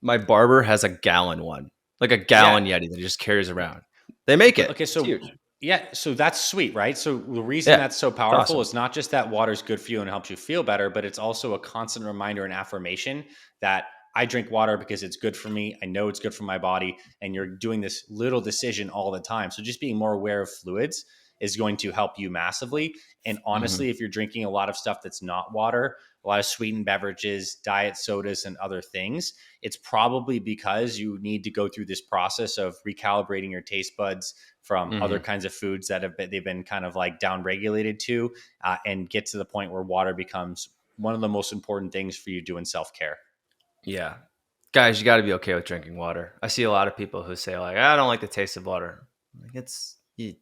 my barber has a gallon one. Like a yeah. gallon Yeti that he just carries around. They make But it. okay, It's so huge. yeah, so that's sweet, right? So the reason Yeah. that's so It's powerful awesome. is not just that water's good for you and helps you feel better, but it's also a constant reminder and affirmation that I drink water because it's good for me. I know it's good for my body, and you're doing this little decision all the time. So just being more aware of fluids is going to help you massively. And Hmm. honestly, if you're drinking a lot of stuff that's not water, a lot of sweetened beverages, diet sodas, and other things, it's probably because you need to go through this process of recalibrating your taste buds from other Hmm. kinds of foods that they've been kind of like down regulated to, and get to the point where water becomes one of the most important things for you doing self care. Yeah. Guys, you got to be okay with drinking water. I see a lot of people who say like, I don't like the taste of water. Like it's you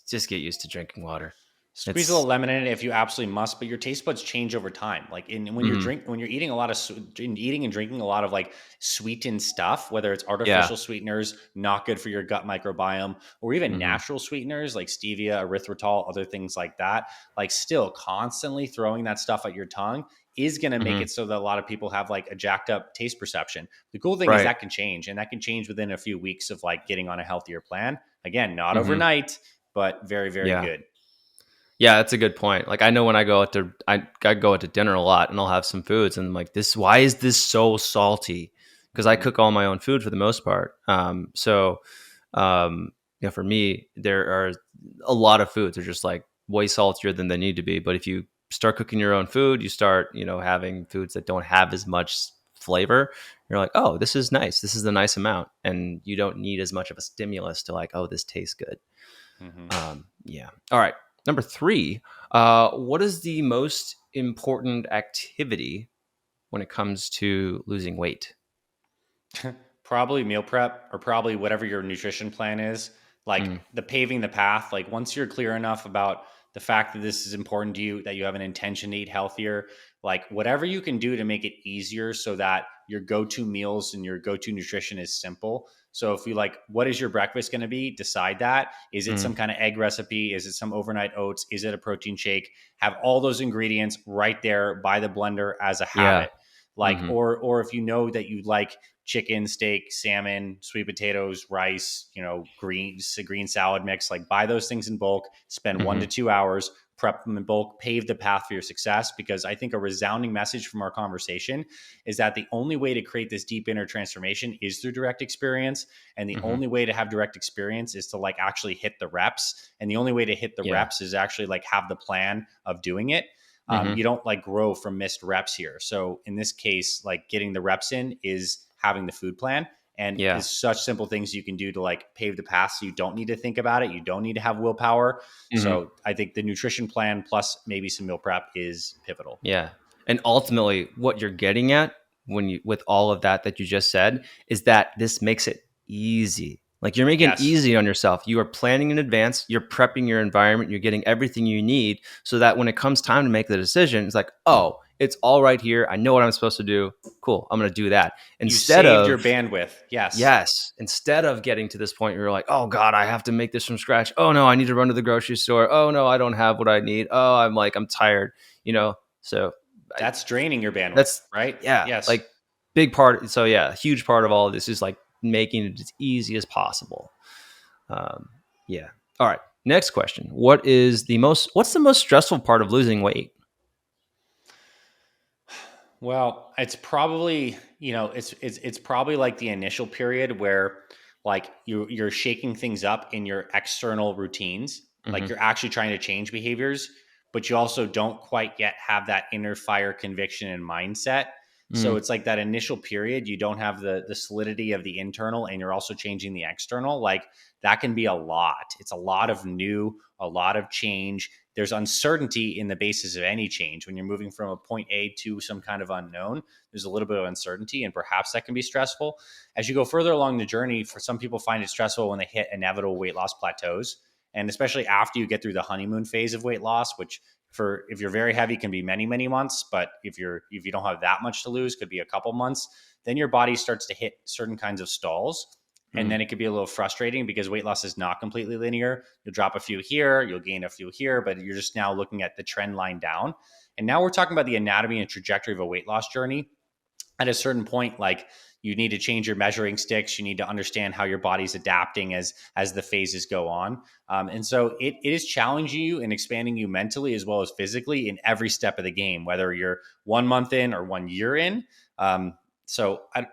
just get used to drinking water. Squeeze a It's little lemon in it if you absolutely must, but your taste buds change over time. Like mhm. when you're eating a lot of eating and drinking a lot of like sweetened stuff, whether it's Yeah. artificial sweeteners, not good for your gut microbiome, or even Mhm. natural sweeteners like stevia, erythritol, other things like that, like still constantly throwing that stuff at your tongue is going to make Mhm. it so that a lot of people have like a jacked up taste perception. The cool thing is Right. that can change, and that can change within a few weeks of like getting on a healthier plan. Again, not Mhm. overnight, but very, very Yeah. good. Yeah, that's a good point. Like I know when I go out to dinner a lot and I'll have some foods and I'm like this why is this so salty? Because I Mhm. cook all my own food for the most part. Um for me there are a lot of foods are just like way saltier than they need to be. But if you start cooking your own food, you start, having foods that don't have as much flavor. You're like, "Oh, this is nice. This is the nice amount." And you don't need as much of a stimulus to like, "Oh, this tastes good." Mhm. Yeah. All right. Number three, what is the most important activity when it comes to losing weight? Probably meal prep, or probably whatever your nutrition plan is. Like Mm. the paving the path, like once you're clear enough about the fact that this is important to you, that you have an intention to eat healthier, like whatever you can do to make it easier so that your go-to meals and your go-to nutrition is simple. So if you like, what is your breakfast going to be? Decide that. Is it some Mm. kind of egg recipe? Is it some overnight oats? Is it a protein shake? Have all those ingredients right there by the blender as a Yeah. habit. Like, Hmm. or if you know that you like chicken, steak, salmon, sweet potatoes, rice, green salad mix, like buy those things in bulk, spend one Hmm. to 2 hours, prep them in bulk, pave the path for your success. Because I think a resounding message from our conversation is that the only way to create this deep inner transformation is through direct experience. And the Hmm. only way to have direct experience is to like actually hit the reps. And the only way to hit the Yeah. reps is actually like have the plan of doing it. Hmm. You don't like grow from missed reps here. So in this case, like getting the reps in is having the food plan, and Yeah. is such simple things you can do to like pave the path so you don't need to think about it. You don't need to have willpower. Hmm. So I think the nutrition plan plus maybe some meal prep is pivotal. Yeah. And ultimately, what you're getting at with all of that you just said is that this makes it easy. Like you're making it Yes. easy on yourself. You are planning in advance. You're prepping your environment. You're getting everything you need so that when it comes time to make the decision, it's like, oh, it's all right here. I know what I'm supposed to do. Cool. I'm going to do that. You Instead saved your of, bandwidth. Yes. yes, instead of getting to this point where you're like, oh God, I have to make this from scratch. Oh no, I need to run to the grocery store. Oh no, I don't have what I need. Oh, I'm tired, you know? So I, That's draining your bandwidth, that's, right? yeah, Yes. like big part. So yeah, a huge part of all of this is like making it as easy as possible. Um, yeah. All right. Next question. What's the most stressful part of losing weight? Well, it's probably, it's probably like the initial period where like you're shaking things up in your external routines, like Hmm. you're actually trying to change behaviors, but you also don't quite yet have that inner fire conviction and mindset. So Mm, it's like that initial period, you don't have the solidity of the internal and you're also changing the external. Like that can be a lot. It's a lot of new, a lot of change. There's uncertainty in the basis of any change. When you're moving from a point A to some kind of unknown, there's a little bit of uncertainty, and perhaps that can be stressful. As you go further along the journey, for some people find it stressful when they hit inevitable weight loss plateaus. And especially after you get through the honeymoon phase of weight loss, which for if you're very heavy can be many, many months, but if you don't have that much to lose, could be a couple months, then your body starts to hit certain kinds of stalls. And mm, then it could be a little frustrating because weight loss is not completely linear. You'll drop a few here, you'll gain a few here, but you're just now looking at the trend line down. And now we're talking about the anatomy and trajectory of a weight loss journey. At a certain point, like you need to change your measuring sticks. You need to understand how your body's adapting as the phases go on. And so it is challenging you and expanding you mentally as well as physically in every step of the game, whether you're 1 month in or 1 year in.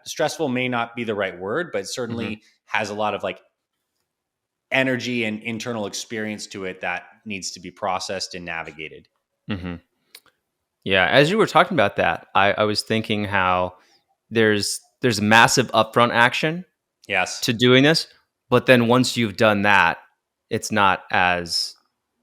Stressful may not be the right word, but hmm certainly has a lot of like energy and internal experience to it that needs to be processed and navigated. hmm Yeah. As you were talking about that, I was thinking how there's massive upfront action Yes. to doing this, but then once you've done that, it's not as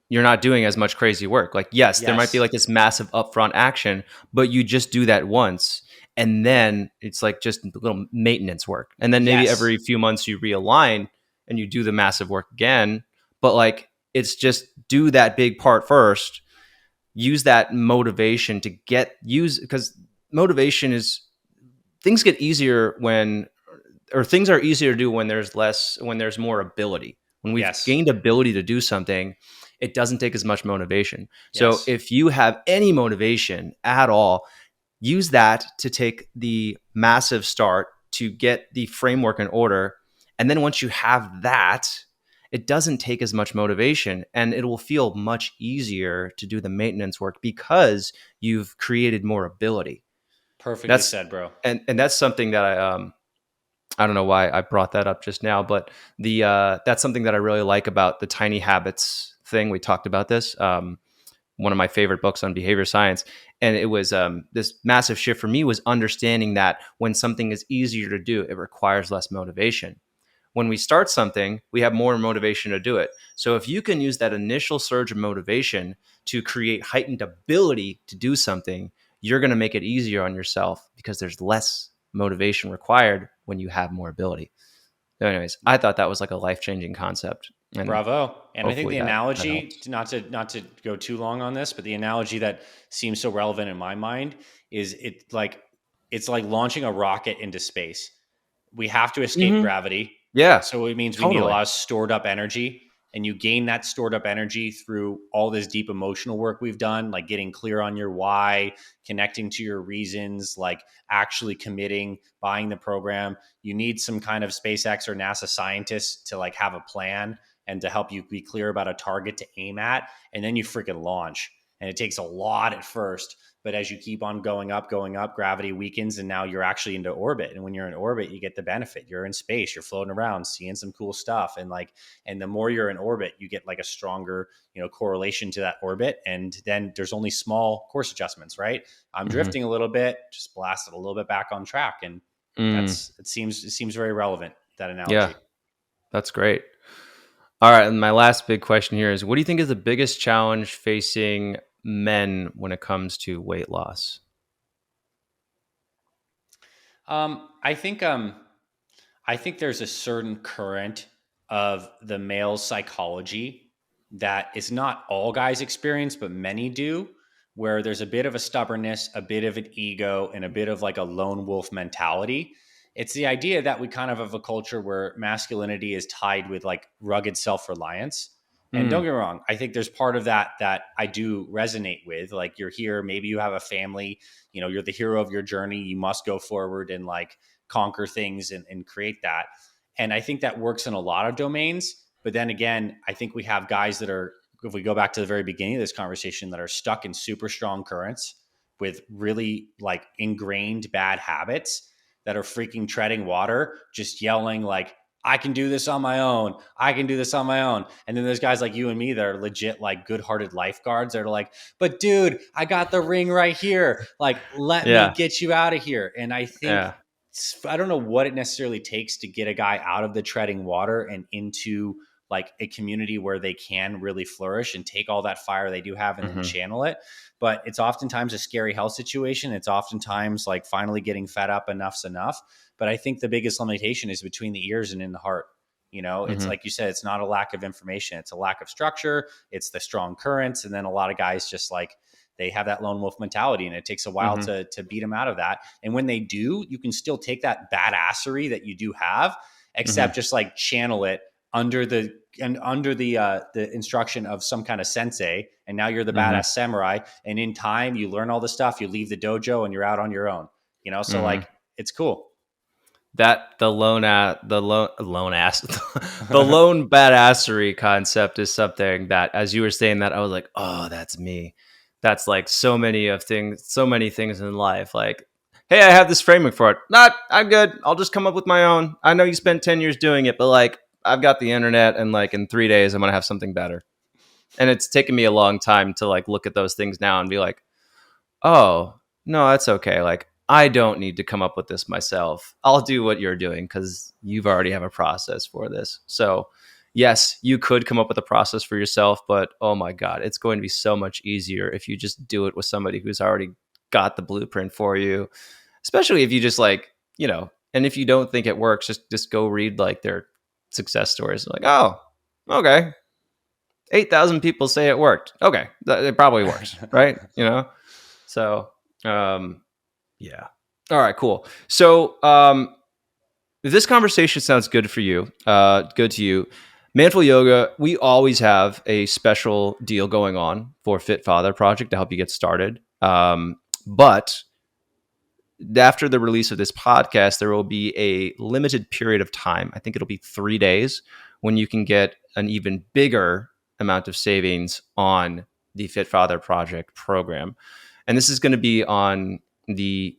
you're not doing as much crazy work. Like, yes, there might be Yes. like this massive upfront action, but you just do that once. And then it's like just a little maintenance work. And then maybe Yes. every few months you realign and you do the massive work again. But like, it's just do that big part first, use that motivation to because motivation is things get easier or things are easier to do when there's more ability. When we've Yes. gained ability to do something, it doesn't take as much motivation. So Yes. if you have any motivation at all, use that to take the massive start to get the framework in order. And then once you have that, it doesn't take as much motivation and it will feel much easier to do the maintenance work because you've created more ability. Perfectly That's said, bro. and that's something that I don't know why I brought that up just now, but the that's something that I really like about the tiny habits thing. We talked about this. One of my favorite books on behavior science, and it was this massive shift for me was understanding that when something is easier to do, it requires less motivation. When we start something, we have more motivation to do it. So if you can use that initial surge of motivation to create heightened ability to do something, you're going to make it easier on yourself because there's less motivation required when you have more ability. So anyways, I thought that was like a life-changing concept, and Bravo. And I think hopefully the that analogy, helps. not to go too long on this, but the analogy that seems so relevant in my mind is it's like launching a rocket into space. We have to escape Hmm. gravity. Yeah, So it means we need a totally. lot of stored up energy. And you gain that stored up energy through all this deep emotional work we've done, like getting clear on your why, connecting to your reasons, like actually committing, buying the program. You need some kind of SpaceX or NASA scientist to like have a plan and to help you be clear about a target to aim at. And then you freaking launch. And it takes a lot at first, but as you keep on going up, gravity weakens, and now you're actually into orbit. And when you're in orbit, you get the benefit. You're in space, you're floating around, seeing some cool stuff, and the more you're in orbit, you get like a stronger, correlation to that orbit. And then there's only small course adjustments, right? I'm Hmm. drifting a little bit, just blast it a little bit back on track, and Mm, it seems very relevant, that yeah, analogy. that's great. All right, and my last big question here is: what do you think is the biggest challenge facing men when it comes to weight loss? I think there's a certain current of the male psychology that is not all guys experience, but many do, where there's a bit of a stubbornness, a bit of an ego, and a bit of like a lone wolf mentality. It's the idea that we kind of have a culture where masculinity is tied with like rugged self-reliance. And don't Mm, get me wrong, I think there's part of that that I do resonate with. Like you're here, maybe you have a family, you're the hero of your journey. You must go forward and like conquer things and create that. And I think that works in a lot of domains. But then again, I think we have guys that are, if we go back to the very beginning of this conversation, that are stuck in super strong currents with really like ingrained bad habits that are freaking treading water, just yelling like, I can do this on my own. I can do this on my own. And then there's guys like you and me that are legit like good-hearted lifeguards that are like, but dude, I got the ring right here. Like, let me yeah. get you out of here. And I think Yeah. I don't know what it necessarily takes to get a guy out of the treading water and into like a community where they can really flourish and take all that fire they do have and then Hmm. channel it. But it's oftentimes a scary health situation. It's oftentimes like finally getting fed up, enough's enough. But I think the biggest limitation is between the ears and in the heart. It's Hmm. like you said, it's not a lack of information, it's a lack of structure, it's the strong currents. And then a lot of guys just like they have that lone wolf mentality, and it takes a while Hmm. to beat them out of that. And when they do, you can still take that badassery that you do have, except Hmm. just like channel it under the instruction of some kind of sensei, and now you're the Hmm. badass samurai. And in time, you learn all the stuff, you leave the dojo, and you're out on your own. So Hmm. like it's cool. That the lone ass the lone badassery concept is something that, as you were saying that, I was like, oh, that's me. That's like so many things in life. Like, hey, I have this framework for it. Not, I'm good. I'll just come up with my own. I know you spent 10 years doing it, but like, I've got the internet, and like in 3 days, I'm gonna have something better. And it's taken me a long time to like look at those things now and be like, oh, no, that's okay. Like, I don't need to come up with this myself. I'll do what you're doing because you've already have a process for this. So, yes, you could come up with a process for yourself, but oh my God, it's going to be so much easier if you just do it with somebody who's already got the blueprint for you, especially if you just like, and if you don't think it works, just go read like their success stories. Like, oh, okay, 8,000 people say it worked. Okay, it probably works, right? So, um, yeah. All right, cool. So, if this conversation sounds good for you, good to you, Manful Yoga, we always have a special deal going on for Fit Father Project to help you get started. But after the release of this podcast, there will be a limited period of time. I think it'll be 3 days when you can get an even bigger amount of savings on the Fit Father Project program. And this is going to be on the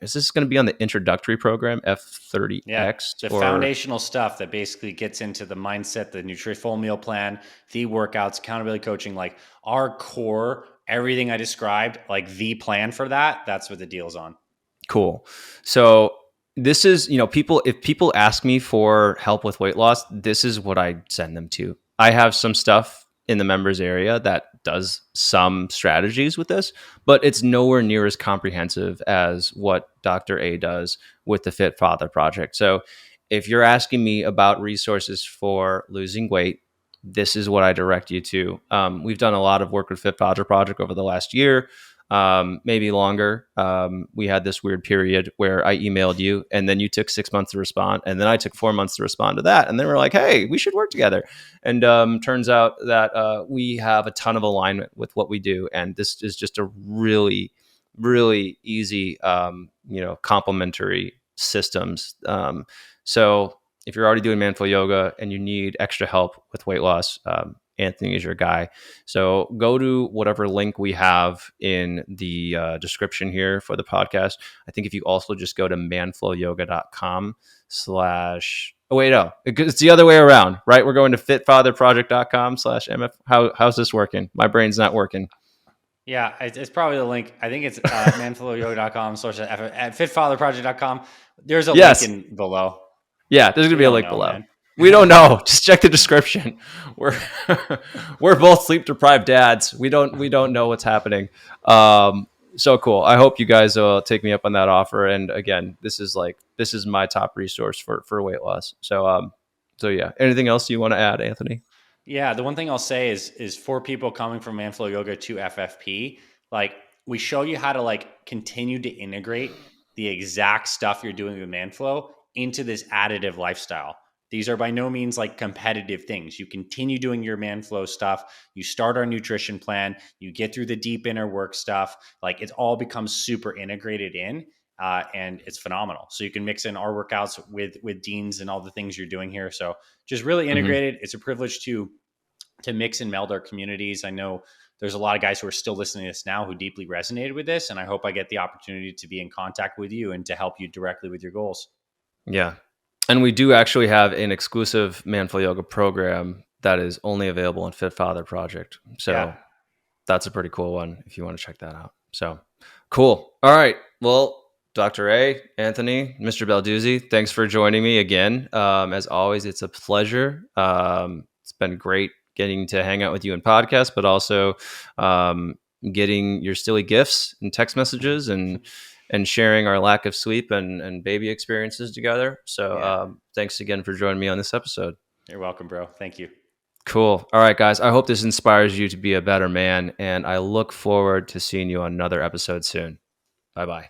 is this going to be on the introductory program Yeah, F30X the or foundational stuff that basically gets into the mindset, the nutritional meal plan, the workouts, accountability coaching, like our core, everything I described, like the plan for that, that's what the deal's on. cool? So this is, people, if people ask me for help with weight loss, this is what I send them to. I have some stuff in the members area that does some strategies with this, but it's nowhere near as comprehensive as what Dr. A does with the Fit Father Project. So if you're asking me about resources for losing weight, this is what I direct you to. We've done a lot of work with Fit Father Project over the last year, maybe longer. We had this weird period where I emailed you, and then you took 6 months to respond, and then I took 4 months to respond to that, and then we're like, "Hey, we should work together." And turns out that we have a ton of alignment with what we do, and this is just a really, really easy, complementary systems. So if you're already doing manful yoga and you need extra help with weight loss, Anthony is your guy. So go to whatever link we have in the description here for the podcast. I think if you also just go to manflowyoga.com slash, oh wait, no, it's the other way around, right? We're going to fitfatherproject.com slash MF. How's this working? My brain's not working. Yeah, it's probably the link. I think it's manflowyoga.com / at fitfatherproject.com. There's a link Yes. in below. Yeah, there's gonna We be a don't link know, below. man. We don't know. Just check the description. We're we're both sleep deprived dads. We don't know what's happening. So cool. I hope you guys will take me up on that offer. And again, this is my top resource for weight loss. So yeah, anything else you want to add, Anthony? Yeah, the one thing I'll say is for people coming from Manflow Yoga to FFP, like we show you how to like continue to integrate the exact stuff you're doing with Manflow into this additive lifestyle. These are by no means like competitive things. You continue doing your Manflow stuff, you start our nutrition plan, you get through the deep inner work stuff, like it all becomes super integrated in. And it's phenomenal. So you can mix in our workouts with Dean's and all the things you're doing here. So just really Hmm. integrated. It's a privilege to mix and meld our communities. I know there's a lot of guys who are still listening to this now who deeply resonated with this, and I hope I get the opportunity to be in contact with you and to help you directly with your goals. Yeah. And we do actually have an exclusive Manful Yoga program that is only available on FitFatherProject. Yeah, So that's a pretty cool one if you want to check that out. So cool. All right. Well, Dr. A, Anthony, Mr. Balduzzi, thanks for joining me again. As always, it's a pleasure. It's been great getting to hang out with you in podcast, but also um, getting your silly gifts and text messages and sharing our lack of sleep and baby experiences together. So yeah. thanks again for joining me on this episode. You're welcome, bro. Thank you. Cool. All right, guys. I hope this inspires you to be a better man, and I look forward to seeing you on another episode soon. Bye bye.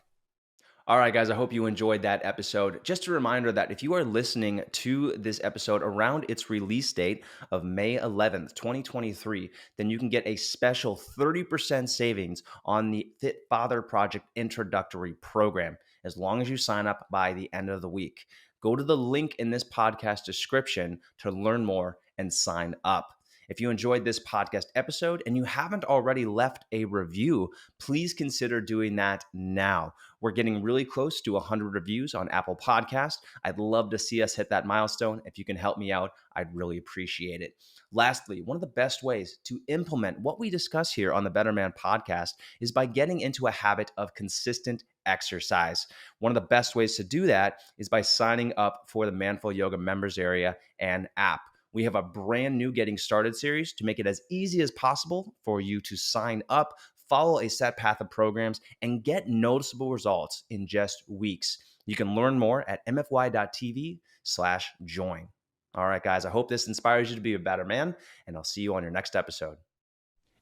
All right, guys, I hope you enjoyed that episode. Just a reminder that if you are listening to this episode around its release date of May 11th, 2023, then you can get a special 30% savings on the Fit Father Project introductory program as long as you sign up by the end of the week. Go to the link in this podcast description to learn more and sign up. If you enjoyed this podcast episode and you haven't already left a review, please consider doing that now. We're getting really close to 100 reviews on Apple Podcast. I'd love to see us hit that milestone. If you can help me out, I'd really appreciate it. Lastly, one of the best ways to implement what we discuss here on the Better Man podcast is by getting into a habit of consistent exercise. One of the best ways to do that is by signing up for the Manful Yoga members area and app. We have a brand new Getting Started series to make it as easy as possible for you to sign up, follow a set path of programs, and get noticeable results in just weeks. You can learn more at mfy.tv/join. All right, guys, I hope this inspires you to be a better man, and I'll see you on your next episode.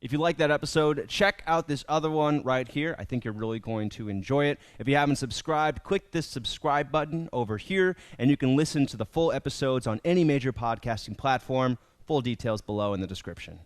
If you like that episode, check out this other one right here. I think you're really going to enjoy it. If you haven't subscribed, click this subscribe button over here, and you can listen to the full episodes on any major podcasting platform. Full details below in the description.